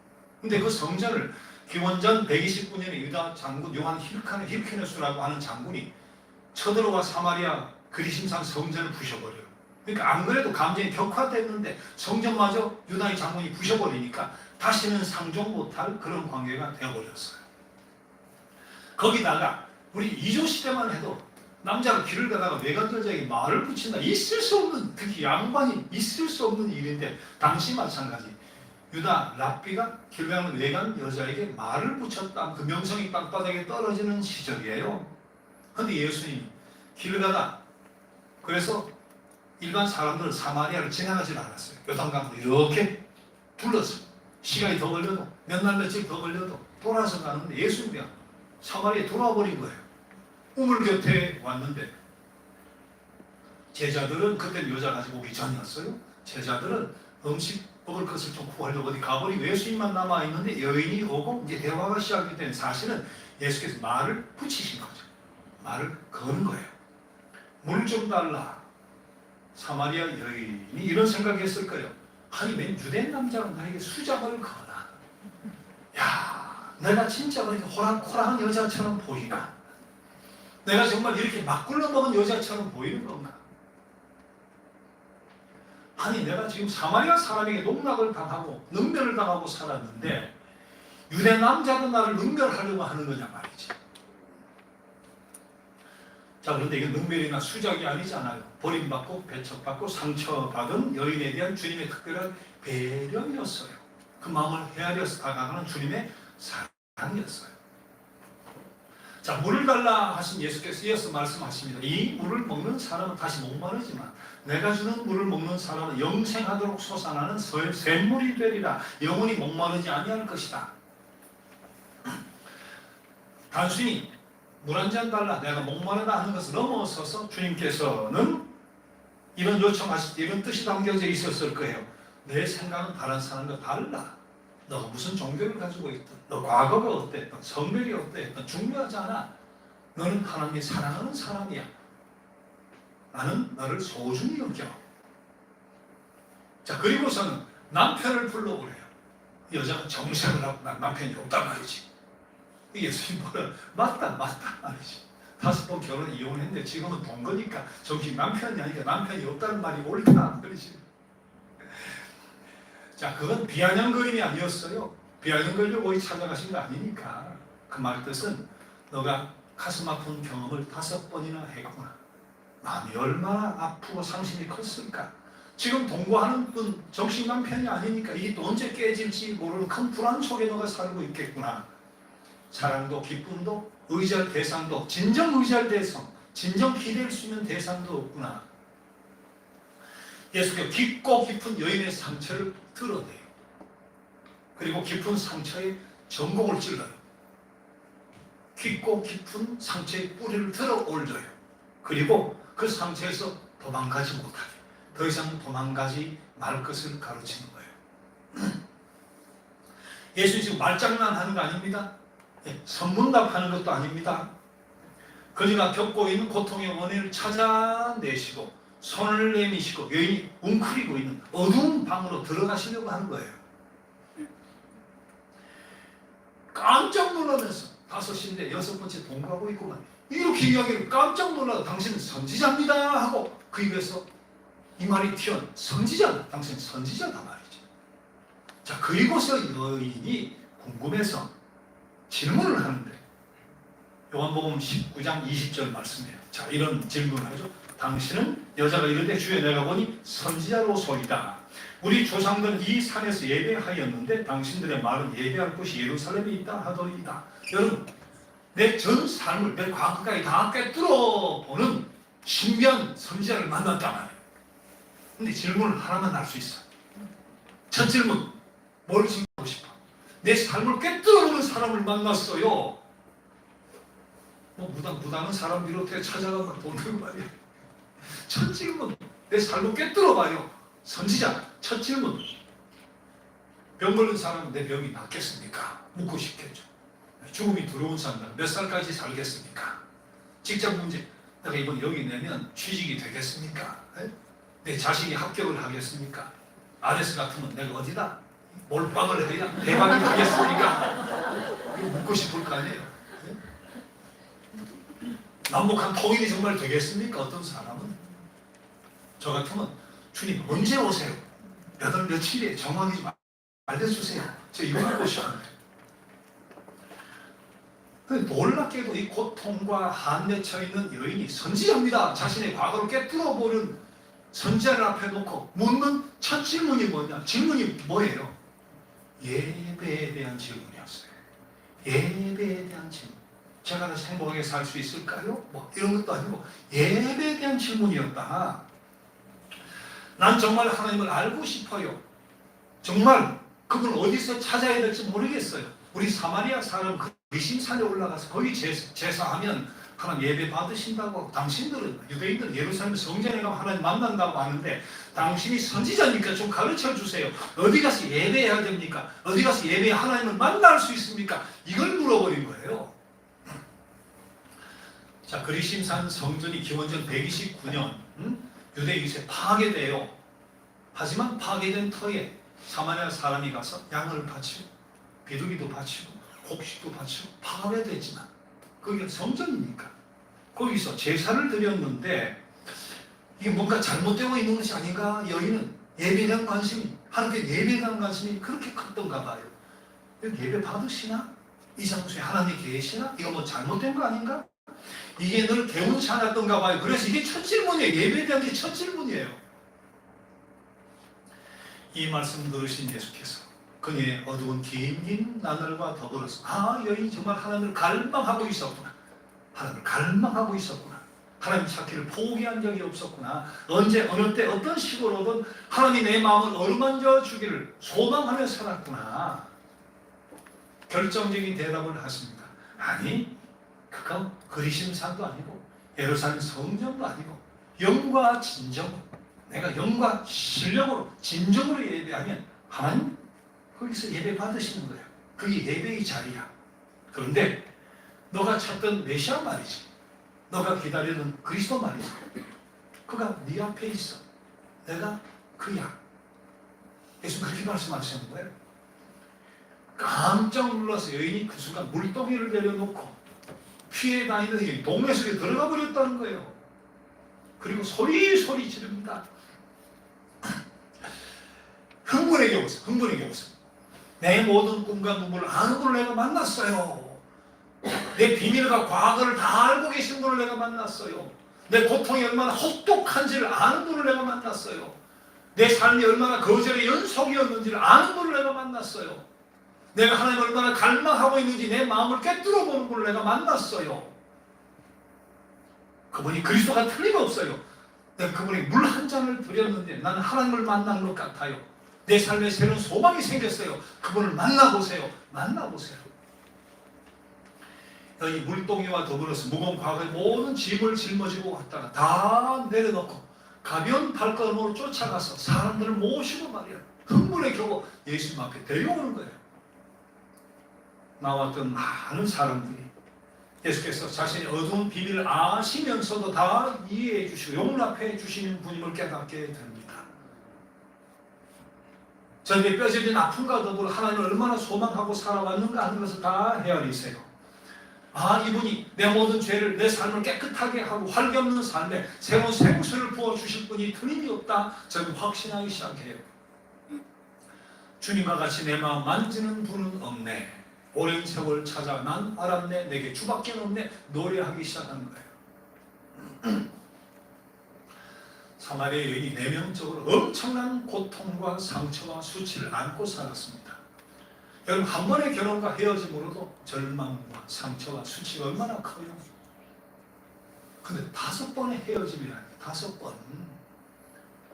근데 그 성전을 기원전 129년에 유다 장군 요한 힐케네스라고 하는 장군이 쳐들어와 사마리아 그리심산 성전을 부셔버려요. 그러니까 안 그래도 감정이 격화됐는데 성전마저 유다의 장군이 부셔버리니까 다시는 상종 못할 그런 관계가 되어버렸어요. 거기다가 우리 이조 시대만 해도 남자가 길을 가다가 외간 여자에게 말을 붙인다. 있을 수 없는, 특히 양반이 있을 수 없는 일인데 당시 마찬가지. 유다 랍비가 길 가는 외간 여자에게 말을 붙였다. 그 명성이 땅바닥에 떨어지는 시절이에요. 그런데 예수님이 길을 가다 그래서 일반 사람들은 사마리아를 지나가지 않았어요. 요단강으로 이렇게 둘러서 시간이 더 걸려도 몇 날 며칠 더 걸려도 돌아서 가는데 예수님이 사마리아에 돌아와 버린 거예요. 우물 곁에 왔는데 제자들은 그때 여자 가지고 오기 전이었어요. 제자들은 음식 먹을 것을 좀 구하려고 어디 가버리고 예수님만 남아있는데 여인이 오고 이제 대화가 시작이 된 사실은 예수께서 말을 붙이신 거죠. 말을 거는 거예요. 물 좀 달라. 사마리아 여인이 이런 생각했을 거예요. 아니 웬 유대인 남자가 나에게 수작을 거나. 야, 내가 진짜 그렇게 호락호락한 여자처럼 보이나? 내가 정말 이렇게 막 굴러먹은 여자처럼 보이는 건가? 아니 내가 지금 사마리아 사람에게 농락을 당하고 능멸을 당하고 살았는데 유대 남자도 나를 능멸하려고 하는 거냐 말이지. 자, 그런데 이게 능멸이나 수작이 아니잖아요. 버림받고 배척받고 상처받은 여인에 대한 주님의 특별한 배려였어요. 그 마음을 헤아려서 다가가는 주님의 사랑이었어요. 자, 물을 달라 하신 예수께서 이어서 말씀하십니다. 이 물을 먹는 사람은 다시 목마르지만 내가 주는 물을 먹는 사람은 영생하도록 솟아나는 샘물이 되리라. 영원히 목마르지 아니할 것이다. 단순히 물 한 잔 달라 내가 목마르다 하는 것을 넘어서서 주님께서는 이런 요청하실 때 이런 뜻이 담겨져 있었을 거예요. 내 생각은 다른 사람과 달라. 너가 무슨 종교를 가지고 있든 너 과거가 어땠든 성별이 어땠든 중요하지 않아. 너는 하나님이 사랑하는 사람이야. 나는 너를 소중히 여겨. 자, 그리고서는 남편을 불러보래요. 여자가 정색을 하고 난 남편이 없단 말이지. 예수님 뭐라 맞다 말이지. 5번 결혼 이혼했는데 지금은 동거니까 정식 남편이 아니니까 남편이 없다는 말이 옳다 말이지. 자, 그건 비아냥거림이 아니었어요. 비아냥거리려고 거기 찾아가신 거 아니니까. 그 말 뜻은 너가 가슴 아픈 경험을 5번이나 했구나. 마음이 얼마나 아프고 상심이 컸을까. 지금 동거하는 분 정식 남편이 아니니까 이게 또 언제 깨질지 모르는 큰 불안 속에 너가 살고 있겠구나. 사랑도 기쁨도 의지할 대상도 진정 의지할 대상, 진정 기댈 수 있는 대상도 없구나. 예수께서 깊고 깊은 여인의 상처를 드러내요. 그리고 깊은 상처에 전곡을 찔러요. 깊고 깊은 상처에 뿌리를 들어 올려요. 그리고 그 상처에서 도망가지 못하게, 더 이상 도망가지 말 것을 가르치는 거예요. 예수님 지금 말장난하는 거 아닙니다. 선문답하는 것도 아닙니다. 그녀가 겪고 있는 고통의 원인을 찾아내시고 손을 내미시고 여인이 웅크리고 있는 어두운 방으로 들어가시려고 하는 거예요. 깜짝 놀라면서 5인데 6번째 동거하고 있구만. 이렇게 이야기를 깜짝 놀라서 당신은 선지자입니다 하고 그 입에서 이 말이 튀어나온 선지자, 당신은 선지자다 말이죠. 자, 그리고서 여인이 궁금해서 질문을 하는데 요한복음 19장 20절 말씀이에요. 자, 이런 질문을 하죠. 당신은 여자가 이르되 주여 내가 보니 선지자로소이다. 우리 조상들은 이 산에서 예배하였는데 당신들의 말은 예배할 곳이 예루살렘에 있다 하더이다. 여러분, 내 전 삶을 내 과거까지 다 꿰뚫어 보는 신비한 선지자를 만났단 말이에요. 근데 질문을 하나만 할 수 있어. 첫 질문, 뭘 증거하고 싶어? 내 삶을 꿰뚫어보는 사람을 만났어요. 뭐 무당은 사람 비롯해 찾아가면 보는 말이야. 첫 질문, 내 삶을 꿰뚫어봐요. 선지자, 첫 질문. 병 걸린 사람은 내 병이 낫겠습니까? 묻고 싶겠죠. 죽음이 두려운 사람은 몇 살까지 살겠습니까? 직장 문제, 내가 이번 여기 내면 취직이 되겠습니까? 내 자식이 합격을 하겠습니까? 아레스 같으면 내가 어디다? 몰빵을 해야 대박이 되겠습니까? 이거 묻고 싶을 거 아니에요. 남북한 통일이 정말 되겠습니까? 어떤 사람은 저 같으면 주님 언제 오세요? 몇 월 며칠에 정확히 좀 알려주세요. 저 이거 하고 싶은데. 놀랍게도 이 고통과 한에 처있는 여인이 선지자입니다. 자신의 과거를 깨뚫어보는 선지자를 앞에 놓고 묻는 첫 질문이 뭐냐? 질문이 뭐예요? 예배에 대한 질문이었어요. 예배에 대한 질문. 제가 행복하게 살 수 있을까요? 뭐 이런 것도 아니고 예배에 대한 질문이었다. 난 정말 하나님을 알고 싶어요. 정말 그걸 어디서 찾아야 될지 모르겠어요. 우리 사마리아 사람 그 미심산에 올라가서 거기 제사하면 하나님 예배 받으신다고 하고 당신들은 유대인들은 예루살렘 성전에 가면 하나님 만난다고 하는데 당신이 선지자니까 좀 가르쳐 주세요. 어디 가서 예배해야 됩니까? 어디 가서 예배해 하나님을 만날 수 있습니까? 이걸 물어버린 거예요. 자, 그리심산 성전이 기원전 129년 유대 2세 파괴돼요. 하지만 파괴된 터에 사마리아 사람이 가서 양을 바치고 비둘기도 바치고 곡식도 바치고 파괴됐지만 거기가 성전이니까 거기서 제사를 드렸는데 이게 뭔가 잘못되어 있는 것이 아닌가. 여인은 예배에 대한 관심이, 하나님께 예배에 대한 관심이 그렇게 컸던가 봐요. 예배 받으시나? 이 장소에 하나님 계시나? 이거 뭐 잘못된 거 아닌가? 이게 늘 개운치 않았던가 봐요. 그래서 이게 첫 질문이에요. 예배에 대한 게 첫 질문이에요. 이 말씀 들으신 예수께서 그녀의 어두운 긴 나날과 더불어서 여인이 정말 하나님을 갈망하고 있었구나. 하나님을 갈망하고 있었구나. 하나님 찾기를 포기한 적이 없었구나. 언제 어느 때 어떤 식으로든 하나님이 내 마음을 어루만져 주기를 소망하며 살았구나. 결정적인 대답을 하십니다. 아니, 그건 그리심산도 아니고 예루살렘 성전도 아니고 영과 진정, 내가 영과 실력으로 진정으로 예배하면 하나님 거기서 예배 받으시는 거예요. 그게 예배의 자리야. 그런데 너가 찾던 메시아 말이지, 너가 기다리는 그리스도 말이지, 그가 네 앞에 있어. 내가 그야. 예수님 그렇게 말씀하시는 거예요. 깜짝 놀라서 여인이 그 순간 물동이를 내려놓고 피해 다니는 이 동네 속에 들어가 버렸다는 거예요. 그리고 소리 지릅니다. 흥분의 겨우서 내 모든 꿈과 눈물을 아는 분을 내가 만났어요. 내 비밀과 과거를 다 알고 계신 분을 내가 만났어요. 내 고통이 얼마나 혹독한지를 아는 분을 내가 만났어요. 내 삶이 얼마나 거절의 연속이었는지를 아는 분을 내가 만났어요. 내가 하나님을 얼마나 갈망하고 있는지 내 마음을 꿰뚫어 보는 분을 내가 만났어요. 그분이 그리스도가 틀림없어요. 내가 그분에게 물 한 잔을 드렸는데 나는 하나님을 만난 것 같아요. 내 삶에 새로운 소망이 생겼어요. 그분을 만나보세요. 여기 물동이와 더불어서 무거운 과거의 모든 짐을 짊어지고 왔다가 다 내려놓고 가벼운 발걸음으로 쫓아가서 사람들을 모시고 말이야, 흥분에 겨워 예수님 앞에 데려오는 거예요. 나왔던 많은 사람들이 예수께서 자신의 어두운 비밀을 아시면서도 다 이해해 주시고 용납해 주시는 분임을 깨닫게 됩니다. 저에게 뼈저린 아픔과 더불어 하나님을 얼마나 소망하고 살아왔는가 하는 것을 다 헤아리세요. 이분이 내 모든 죄를, 내 삶을 깨끗하게 하고 활기 없는 삶에 새로운 생수를 부어주실 분이 틀림이 없다. 저는 확신하기 시작해요. 주님과 같이 내 마음 만지는 분은 없네. 오랜 세월 찾아 난 알았네. 내게 주밖에 없네. 노래하기 시작한 거예요. 사마리아 여인이 내면적으로 엄청난 고통과 상처와 수치를 안고 살았습니다. 여러분, 한 번의 결혼과 헤어짐으로도 절망과 상처와 수치가 얼마나 커요. 근데 5번의 헤어짐이라니, 5번.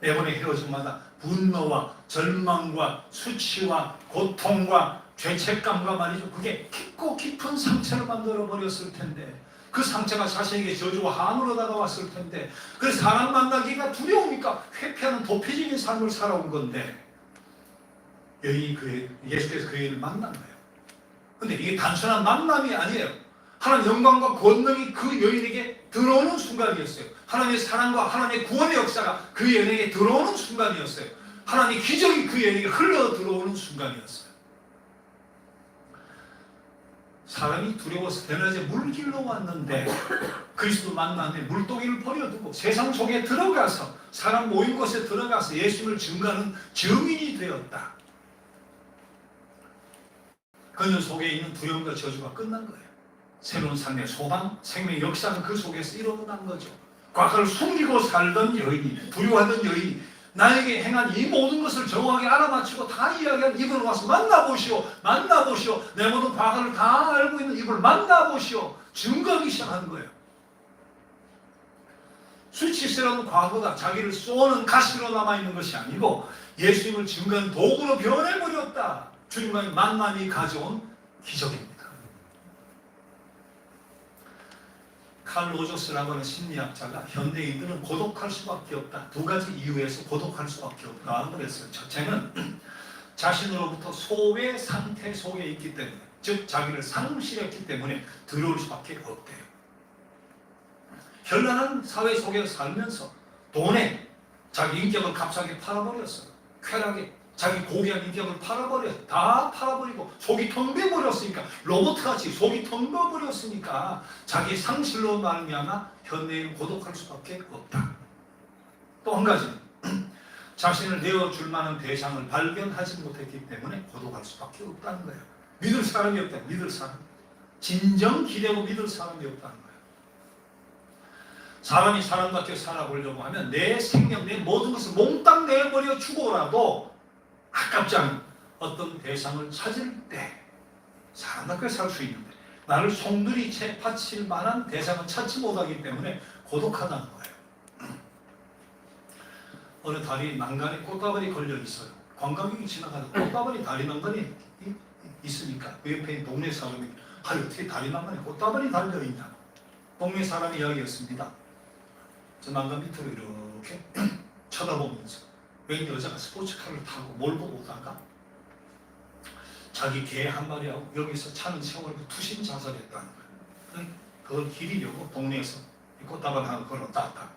매번의 헤어짐마다 분노와 절망과 수치와 고통과 죄책감과 말이죠. 그게 깊고 깊은 상처를 만들어 버렸을 텐데, 그 상처가 자신에게 저주와 한으로 다가왔을 텐데, 그래서 사람 만나기가 두려우니까 회피하는 도피적인 삶을 살아온 건데, 예수께서 그 여인을 만난 거예요. 근데 이게 단순한 만남이 아니에요. 하나님의 영광과 권능이 그 여인에게 들어오는 순간이었어요. 하나님의 사랑과 하나님의 구원의 역사가 그 여인에게 들어오는 순간이었어요. 하나님의 기적이 그 여인에게 흘러 들어오는 순간이었어요. 사람이 두려워서 대낮에 물길로 왔는데 그리스도 만났는데 물동이를 버려두고 세상 속에 들어가서 사람 모인 곳에 들어가서 예수님을 증거하는 증인이 되었다. 그녀 속에 있는 두려움과 저주가 끝난 거예요. 새로운 삶의 소망, 생명의 역사가 그 속에서 일어난 거죠. 과거를 숨기고 살던 여인이, 두려워하던 여인이 나에게 행한 이 모든 것을 정확하게 알아맞히고 다 이야기한 이분을 와서 만나보시오. 내 모든 과거를 다 알고 있는 이분을 만나보시오. 증거하기 시작하는 거예요. 수치스러운 과거가 자기를 쏘는 가시로 남아있는 것이 아니고 예수님을 증거하는 도구로 변해버렸다. 주님과의 만남이 가져온 기적입니다. 칼 로저스라고 하는 심리학자가 현대인들은 고독할 수밖에 없다. 2가지 이유에서 고독할 수밖에 없다 그랬어요. 첫째는 자신으로부터 소외 상태 속에 있기 때문에, 즉 자기를 상실했기 때문에 두려울 수밖에 없대요. 현란한 사회 속에 살면서 돈에 자기 인격을 값싸게 팔아버렸어요. 쾌락에 자기 고귀한 인격을 팔아버렸어요. 다 팔아버리고 속이 텅 비어버렸으니까, 로봇같이 속이 텅 비어버렸으니까 자기 상실로 말미암아 현대인은 고독할 수밖에 없다. 또 한 가지, 자신을 내어줄 만한 대상을 발견하지 못했기 때문에 고독할 수밖에 없다는 거예요. 믿을 사람이 없다. 믿을 사람, 진정 기대고 믿을 사람이 없다는 거예요. 사람이 사람답게 살아보려고 하면 내 생명, 내 모든 것을 몽땅 내버려 주고라도 아깝지 않은 어떤 대상을 찾을 때 사람답게 살 수 있는데, 나를 송두리 채 바칠 만한 대상을 찾지 못하기 때문에 고독하다는 거예요. 어느 다리 난간에 꽃다발이 걸려 있어요. 관광객이 지나가다 꽃다발이 다리 난간에 있으니까 그 옆에 있는 동네 사람이 어떻게 다리 난간에 꽃다발이 달려 있냐. 동네 사람이 이야기했습니다. 저 난간 밑으로 이렇게 쳐다보면서 웬 여자가 스포츠카를 타고 몰고 오다가 자기 개 한 마리하고 여기서 차는 세월을 투신 자살했다는 거예요. 그걸 기리려고 동네에서 꽃다발 하나 걸어놨다.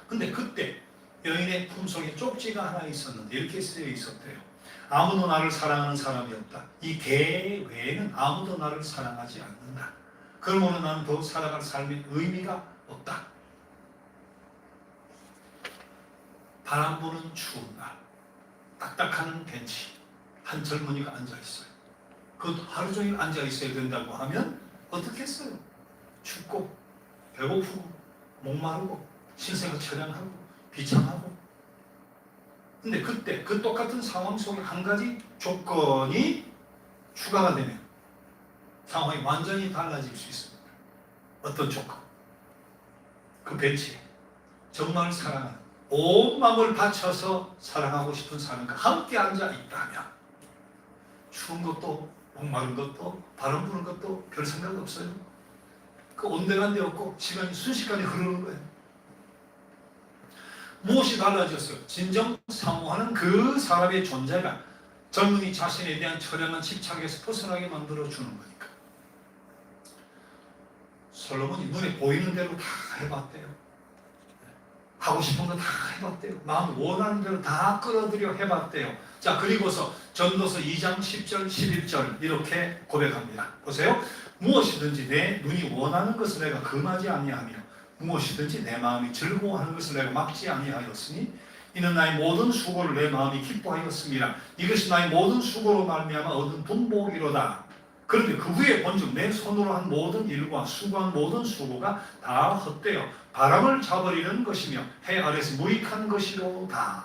근데 그때 여인의 품속에 쪽지가 하나 있었는데 이렇게 쓰여 있었대요. 아무도 나를 사랑하는 사람이 없다. 이 개 외에는 아무도 나를 사랑하지 않는다. 그러므로 나는 더 살아갈 삶의 의미가 없다. 바람 부는 추운 날, 딱딱한 벤치, 한 젊은이가 앉아있어요. 그것도 하루 종일 앉아있어야 된다고 하면 어떻게 했어요? 춥고 배고프고 목마르고 신세가 처량하고 비참하고. 근데 그때 그 똑같은 상황 속에 한 가지 조건이 추가가 되면 상황이 완전히 달라질 수 있습니다. 어떤 조건? 그 벤치에 정말 사랑하는, 온 마음을 바쳐서 사랑하고 싶은 사람과 함께 앉아 있다면 추운 것도 목마른 것도 바람 부는 것도 별 생각 없어요. 그 온데간데 없고 시간이 순식간에 흐르는 거예요. 무엇이 달라졌어요? 진정 사모하는 그 사람의 존재가 젊은이 자신에 대한 처량한 집착에서 벗어나게 만들어주는 거니까. 솔로몬이 눈에 보이는 대로 다 해봤대요. 하고 싶은 거 다 해봤대요. 마음 원하는 대로 다 끌어들여 해봤대요. 자, 그리고서 전도서 2장 10절 11절 이렇게 고백합니다. 보세요. 무엇이든지 내 눈이 원하는 것을 내가 금하지 아니하며 무엇이든지 내 마음이 즐거워하는 것을 내가 막지 아니하였으니 이는 나의 모든 수고를 내 마음이 기뻐하였습니다. 이것이 나의 모든 수고로 말미암아 얻은 분복이로다. 그런데 그 후에 본즉 내 손으로 한 모든 일과 수고한 모든 수고가 다 헛되어 바람을 잡아버리는 것이며 해 아래서 무익한 것이로다.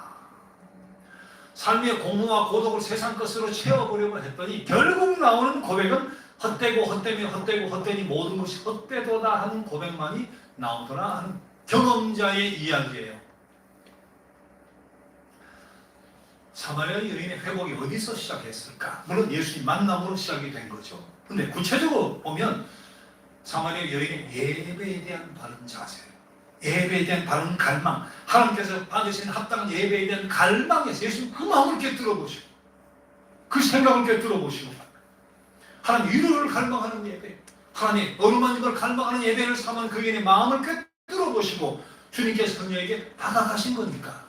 삶의 공허와 고독을 세상 것으로 채워보려고 했더니 결국 나오는 고백은 헛되고 헛되며 헛되고 헛되니 모든 것이 헛되도다 하는 고백만이 나오더라 하는 경험자의 이야기예요. 사마리아 여인의 회복이 어디서 시작했을까? 물론 예수님 만남으로 시작이 된 거죠. 근데 구체적으로 보면 사마리아 여인의 예배에 대한 바른 자세, 예배에 대한 바른 갈망, 하나님께서 받으신 합당한 예배에 대한 갈망에서 예수님 그 마음을 꿰뚫어 보시고 그 생각을 꿰뚫어 보시고 하나님 위로를 갈망하는 예배, 하나님 어루만진 걸 갈망하는 예배를 삼은 그에게 마음을 꿰뚫어 보시고 주님께서 그녀에게 다가가신 거니까.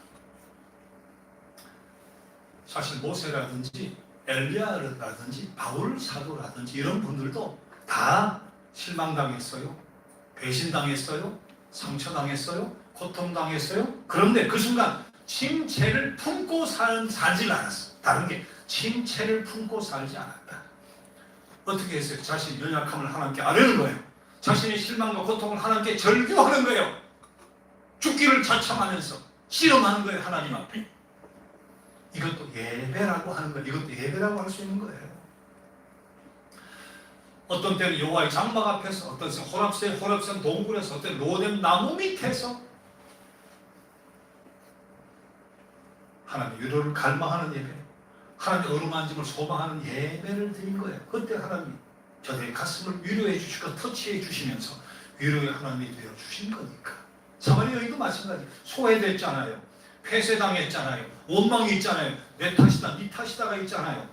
사실 모세라든지 엘리야라든지 바울 사도라든지 이런 분들도 다 실망당했어요. 배신당했어요. 상처당했어요. 고통당했어요. 그런데 그 순간 침체를 품고 살지 않았어. 다른 게 침체를 품고 살지 않았다. 어떻게 했어요? 자신의 연약함을 하나님께 아뢰는 거예요. 자신의 실망과 고통을 하나님께 절규하는 거예요. 죽기를 자청하면서 씨름하는 거예요. 하나님 앞에. 이것도 예배라고 하는 거예요. 이것도 예배라고 할 수 있는 거예요. 어떤 때는 여호와의 장막 앞에서, 어떤 때는 호렙산 동굴에서, 어떤 때는 로뎀 나무 밑에서 하나님 위로를 갈망하는 예배, 하나님의 어루만짐을 소망하는 예배를 드린 거예요. 그때 하나님이 저들의 가슴을 위로해 주시고 터치해 주시면서 위로의 하나님이 되어 주신 거니까. 사마리아 여인도 마찬가지. 소외됐잖아요. 폐쇄당했잖아요. 원망이 있잖아요. 내 탓이다, 네 탓이다가 있잖아요.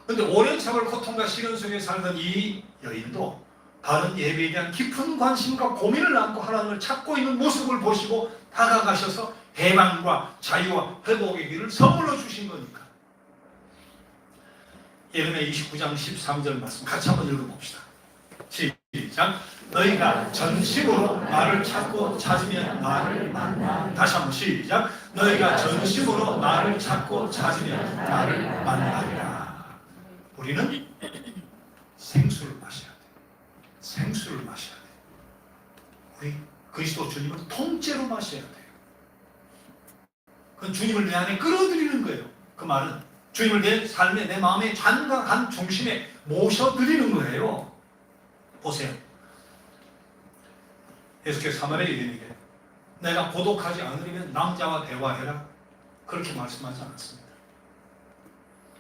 근데 오랜 세월 고통과 시련 속에 살던 이 여인도 바른 예배에 대한 깊은 관심과 고민을 안고 하나님을 찾고 있는 모습을 보시고 다가가셔서 해방과 자유와 회복의 길을 선물로 주신 거니까. 예레미야 29장 13절 말씀 같이 한번 읽어봅시다. 시작. 너희가 전심으로 나를 찾고 찾으면 나를 만나. 다시 한번 시작. 너희가 전심으로 나를 찾고 찾으면 나를 만나리라. 우리는 생수를 마셔야 돼. 생수를 마셔야 돼. 우리 그리스도 주님을 통째로 마셔야 돼요. 그건 주님을 내 안에 끌어들이는 거예요. 그 말은 주님을 내 삶에, 내 마음의 잔강한 중심에 모셔드리는 거예요. 보세요. 예수께서 사마리아 여인에게 내가 고독하지 않으려면 남자와 대화해라, 그렇게 말씀하지 않았습니다.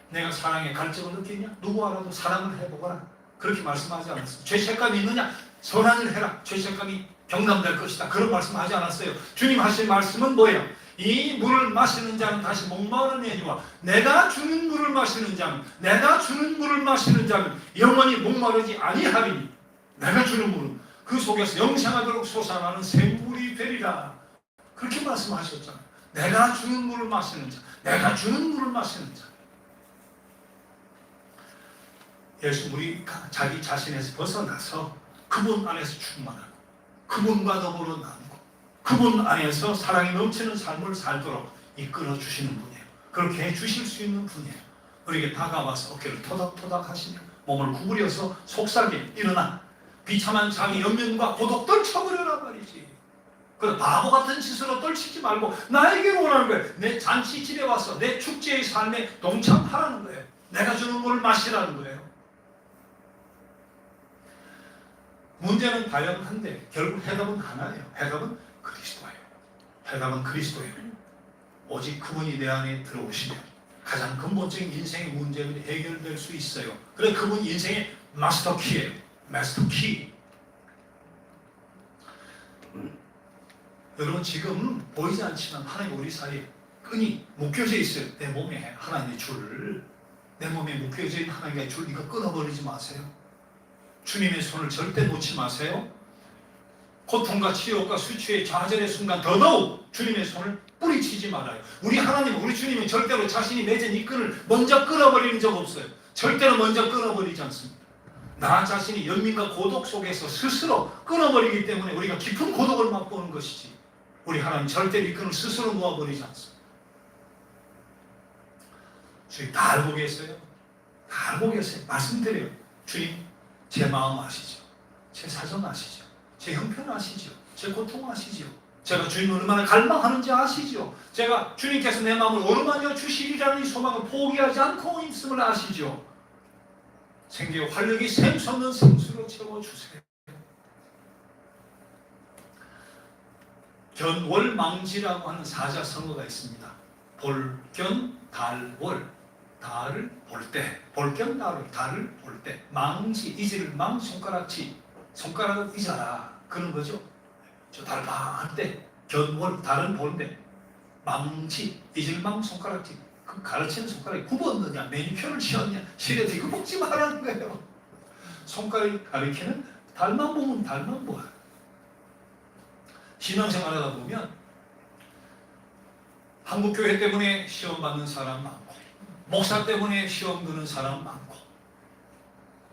내가 사랑의 갈증을 느끼냐? 누구와라도 사랑을 해보거라, 그렇게 말씀하지 않았습니다. 죄책감이 있느냐? 선한을 해라, 죄책감이 경감될 것이다, 그런 말씀하지 않았어요. 주님 하신 말씀은 뭐예요? 이 물을 마시는 자는 다시 목마르니와 내가 주는 물을 마시는 자는, 내가 주는 물을 마시는 자는 영원히 목마르지 아니하리니, 내가 주는 물은 그 속에서 영생하도록 솟아나는 샘물이 되리라, 그렇게 말씀하셨잖아요. 내가 주는 물을 마시는 자, 내가 주는 물을 마시는 자. 예수 우리 자기 자신에서 벗어나서 그분 안에서 충만하고 그분과 더불어 나누고 그분 안에서 사랑이 넘치는 삶을 살도록 이끌어 주시는 분이에요. 그렇게 해 주실 수 있는 분이에요. 우리에게 다가와서 어깨를 토닥토닥 하시며 몸을 구부려서 속삭여 일어나 비참한 자기 연민과 고독 떨쳐버려라 말이지. 그 바보 같은 짓으로 떨치지 말고 나에게 오라는 거예요. 내 잔치집에 와서 내 축제의 삶에 동참하라는 거예요. 내가 주는 물을 마시라는 거예요. 문제는 다양한데 결국 해답은 하나예요. 해답은 그리스도예요. 해답은 그리스도예요. 오직 그분이 내 안에 들어오시면 가장 근본적인 인생의 문제는 해결될 수 있어요. 그래 그분이 인생의 마스터 키예요. 마스터 키. 여러분 지금 보이지 않지만 하나님 우리 사이에 끈이 묶여져 있어요. 내 몸에 하나님의 줄, 내 몸에 묶여져 있는 하나님의 줄, 이거 끊어버리지 마세요. 주님의 손을 절대 놓지 마세요. 고통과 치욕과 수치의 좌절의 순간 더더욱 주님의 손을 뿌리치지 말아요. 우리 하나님, 우리 주님은 절대로 자신이 맺은 이 끈을 먼저 끊어버리는 적 없어요. 절대로 먼저 끊어버리지 않습니다. 나 자신이 연민과 고독 속에서 스스로 끊어버리기 때문에 우리가 깊은 고독을 맛보는 것이지, 우리 하나님 절대로 이 끈을 스스로 놓아버리지 않습니다. 주님 다 알고 계세요. 다 알고 계세요. 말씀드려요. 주님 제 마음 아시죠? 제 사정 아시죠? 제 형편 아시죠? 제 고통 아시죠? 제가 주님을 얼마나 갈망하는지 아시죠? 제가 주님께서 내 마음을 오르마녀 주시리라는 이 소망을 포기하지 않고 있음을 아시죠? 생기와 활력이 샘솟는 생수로 채워주세요. 견월망지라고 하는 사자성어가 있습니다. 볼견, 달, 월. 달을 볼 때, 볼견, 달을 볼 때, 망지, 이지를 망, 손가락지, 손가락을 이자라, 그런 거죠. 저 달방할 때, 견월, 달은 보는데, 망지, 이질망, 손가락지, 그 가르치는 손가락이 굽었느냐, 매니큐어를 씌웠냐, 실에도 이거 먹지 말라는 거예요. 손가락이 가르치는 달만 보면 달만 보아. 신앙생활 하다 보면 한국교회 때문에 시험 받는 사람 많고, 목사 때문에 시험 드는 사람 많고,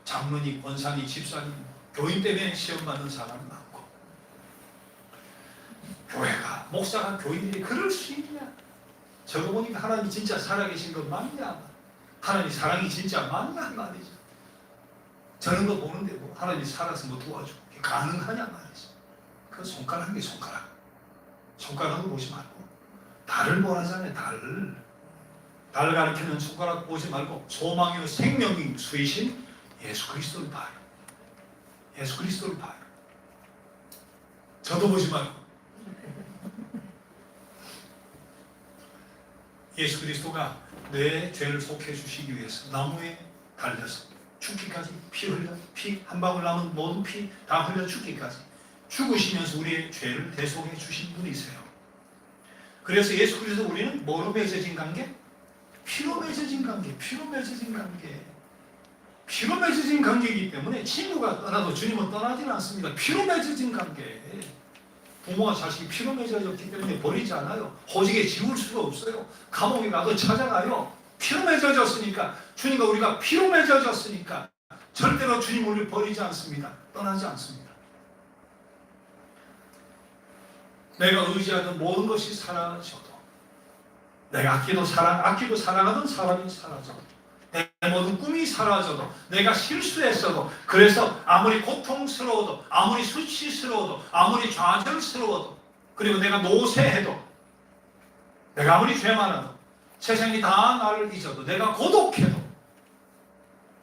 장로님, 권사님, 집사님, 교인 때문에 시험 받는 사람 많고, 교회가, 목사가, 교인들이 그럴 수 있냐? 저거 보니까 하나님이 진짜 살아계신 거 맞냐? 하나님 사랑이 진짜 맞냐 말이죠. 저런 거 보는데 뭐 하나님이 살아서 뭐 도와주고 가능하냐 말이죠. 그 손가락이 손가락. 손가락을 보지 말고 달을 보라잖아요. 달 가리키는 손가락 보지 말고 소망의 생명인 수이신 예수 그리스도를 봐요. 예수 그리스도를 봐요. 저도 보지 말고 예수 그리스도가 내 죄를 속해 주시기 위해서 나무에 달려서 죽기까지 피 흘려, 피 한 방울 남은 모든 피 다 흘려 죽기까지 죽으시면서 우리의 죄를 대속해 주신 분이세요. 그래서 예수 그리스도 우리는 뭐로 맺어진 관계? 피로 맺어진 관계, 피로 맺어진 관계. 피로 맺어진 관계이기 때문에 친구가 떠나도 주님은 떠나지는 않습니다. 피로 맺어진 관계. 부모와 자식이 피로 맺어졌기 때문에 버리지 않아요. 호직에 지울 수가 없어요. 감옥에 가도 찾아가요. 피로 맺어졌으니까, 주님과 우리가 피로 맺어졌으니까 절대로 주님 우리를 버리지 않습니다. 떠나지 않습니다. 내가 의지하던 모든 것이 사라져도, 내가 아끼고 사랑하던 사람이 사라져도, 내 모든 꿈이 사라져도, 내가 실수했어도, 그래서 아무리 고통스러워도, 아무리 수치스러워도, 아무리 좌절스러워도, 그리고 내가 노쇠해도, 내가 아무리 죄 많아도, 세상이 다 나를 잊어도, 내가 고독해도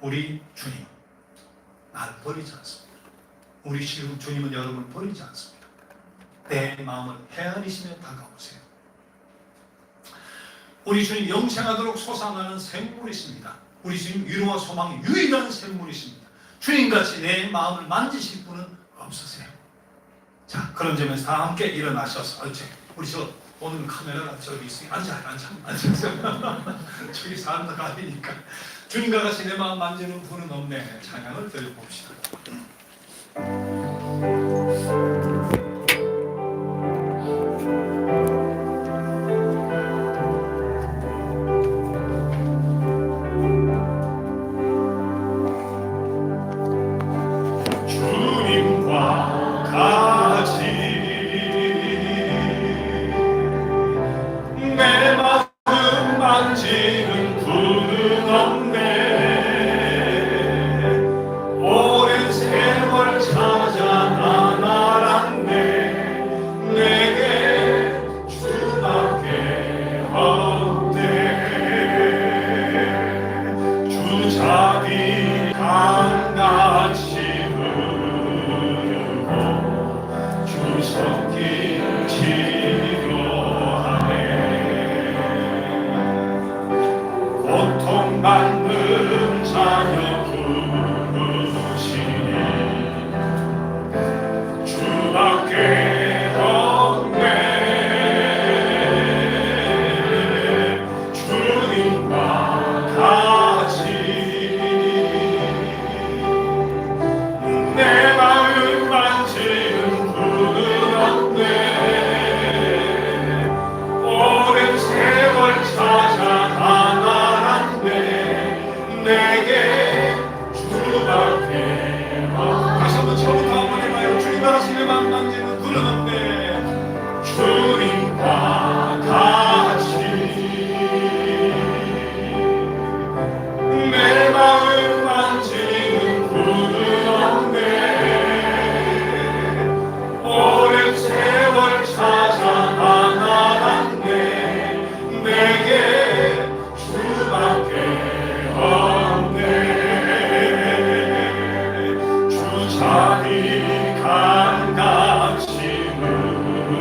우리 주님 나를 버리지 않습니다. 우리 주님은 여러분을 버리지 않습니다. 내 마음을 헤아리시며 다가오세요. 우리 주님 영생하도록 솟아나는 샘물이십니다. 우리 주님 위로와 소망이 유일한 샘물이십니다. 주님같이 내 마음을 만지실 분은 없으세요. 자, 그런 점에서 다 함께 일어나셔서, 우리 오늘 카메라가 저기 있으니 앉아서 저기 사람들 가니까 주님과 같이 내 마음 만지는 분은 없네. 찬양을 드려봅시다. 주님과 같이 내 마음 만지는 분은 없네. 오랜 세월 찾아 나날았네. 내게 주밖에 없네. 주 자비 강같이 흐르고 주 손길 치료하네. 고통받는 자녀 부르시니 주밖에 없네. 주님과 같이 내 마음 만지는 분은 없네. 오랜 세월 찾아 내게 주밖에 다시 한번 처음부터 한번 해봐요. 주님과 같이 내 마음 만지는 분은 없네. 주님과 같이 내 마음 만지는 분은 없네. 오랜 세월 찾아 나날았네. 내게 주밖에 주 자비 강같이 흐르고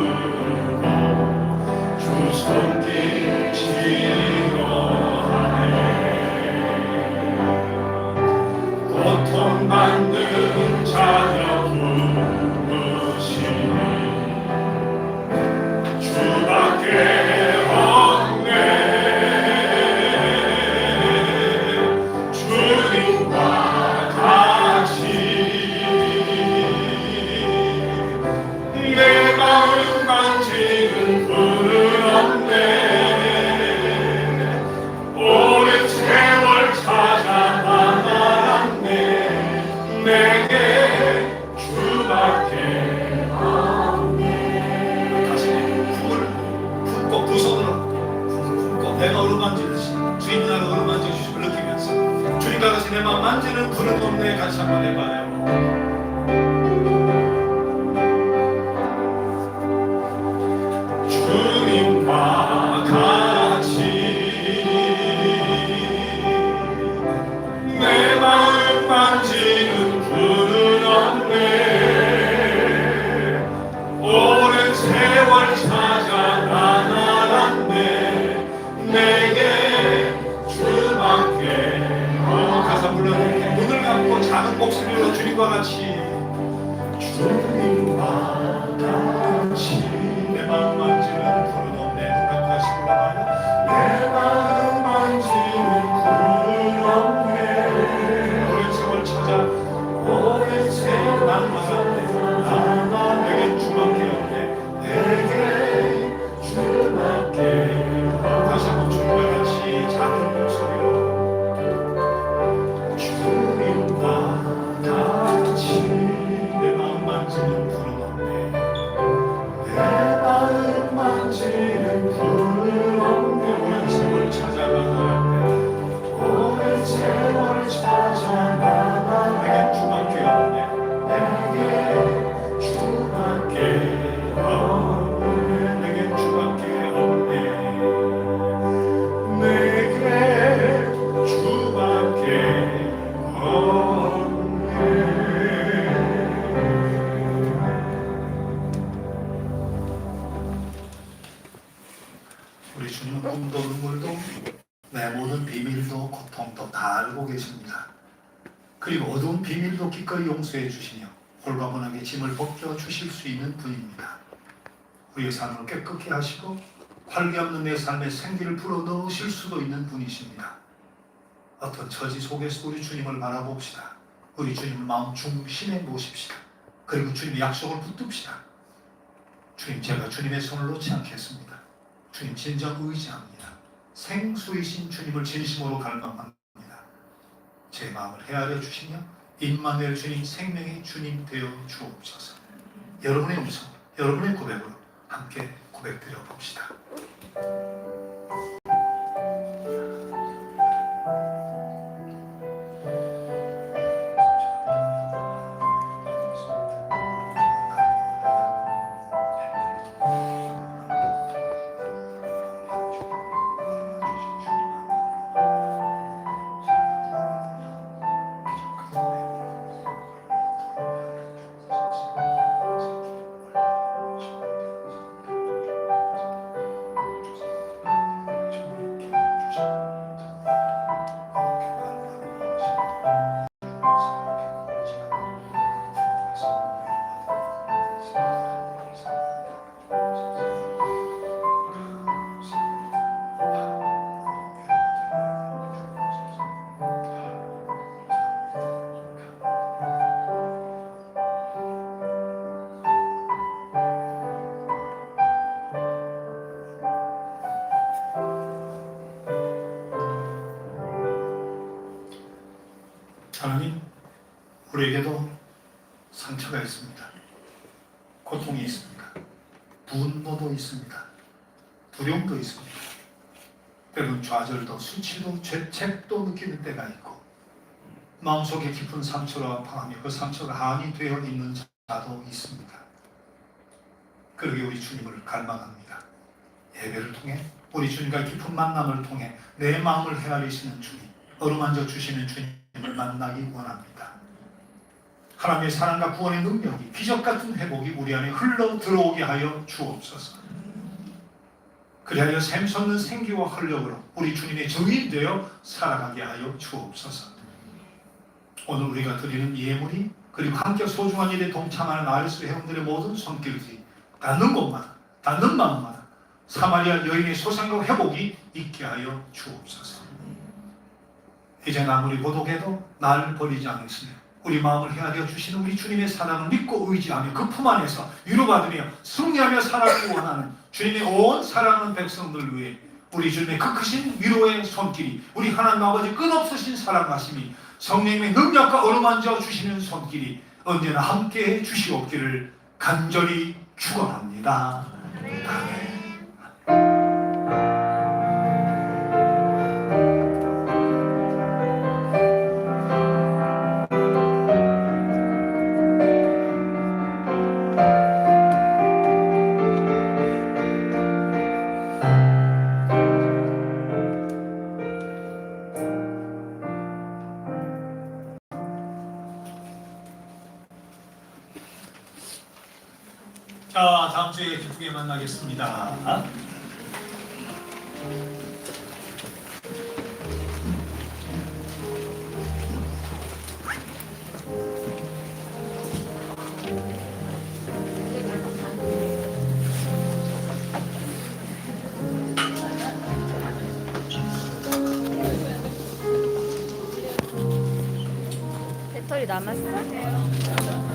주 손길 치료하네. 고통받는 자녀 부르시니 주밖에 없네. 주님과 같이 내 마음 만지는 분은 없네. 오랜 세월 찾아 나날았네. 내게 주밖에 없네. 다시 품을 품고 두 손으로 품고 내가 어루만지듯이 주님 나를 어루만져 주심을 느끼면서 주님과 같이 내 마음 만지는 분은 없네. 같이 한번 해봐요. 주님과 같이 내 마음 만지는 분은 없네. 오랜 세월 찾아 나날았네. 내게 주밖에 가사 불러드릴게. 눈을 감고 작은 목소리로 주님과 같이 주님과 같이 내 마음 만지는 분은 없네. 누가 다시 불러봐요. 내 마음 만지는 분은 없네. 내 모든 비밀도 고통도 다 알고 계십니다. 그리고 어두운 비밀도 기꺼이 용서해 주시며 홀가분하게 짐을 벗겨 주실 수 있는 분입니다. 우리의 삶을 깨끗게 하시고 활기 없는 내 삶에 생기를 불어넣으실 수도 있는 분이십니다. 어떤 처지 속에서 우리 주님을 바라봅시다. 우리 주님을 마음 중심에 모십시다. 그리고 주님의 약속을 붙듭시다. 주님, 제가 주님의 손을 놓지 않겠습니다. 주님 진정 의지합니다. 생수이신 주님을 진심으로 갈망합니다. 제 마음을 헤아려 주시며 임마누엘 주님, 생명의 주님 되어 주옵소서. 여러분의 음성, 여러분의 고백으로 함께 고백드려 봅시다. 하나님, 우리에게도 상처가 있습니다. 고통이 있습니다. 분노도 있습니다. 두려움도 있습니다. 때로는 좌절도 수치도 죄책도 느끼는 때가 있고 마음속에 깊은 상처로 아파하며 그 상처가 한이 되어 있는 자도 있습니다. 그러게 우리 주님을 갈망합니다. 예배를 통해 우리 주님과 깊은 만남을 통해 내 마음을 헤아리시는 주님, 어루만져 주시는 주님을 만나기 원합니다. 하나님의 사랑과 구원의 능력이 기적 같은 회복이 우리 안에 흘러 들어오게 하여 주옵소서. 그리하여 샘솟는 생기와 활력으로 우리 주님의 증인 되어 살아가게 하여 주옵소서. 오늘 우리가 드리는 예물이 그리고 함께 소중한 일에 동참하는 아리스 회원들의 모든 손길들이 닿는 곳마다, 닿는 마음마다 사마리아 여인의 소생과 회복이 있게 하여 주옵소서. 이제 아무리 고독해도 나를 버리지 않으시며 우리 마음을 헤아려 주시는 우리 주님의 사랑을 믿고 의지하며 그 품 안에서 위로받으며 승리하며 살아가기 원하는 주님의 온 사랑하는 백성들 위해 우리 주님의 그 크신 위로의 손길이, 우리 하나님 아버지 끝없으신 사랑하심이, 성령님의 능력과 어루만져 주시는 손길이 언제나 함께해 주시옵기를 간절히 축원합니다. 아멘. 자, 다음 주에 기쁘게 만나겠습니다. 배터리 남았어?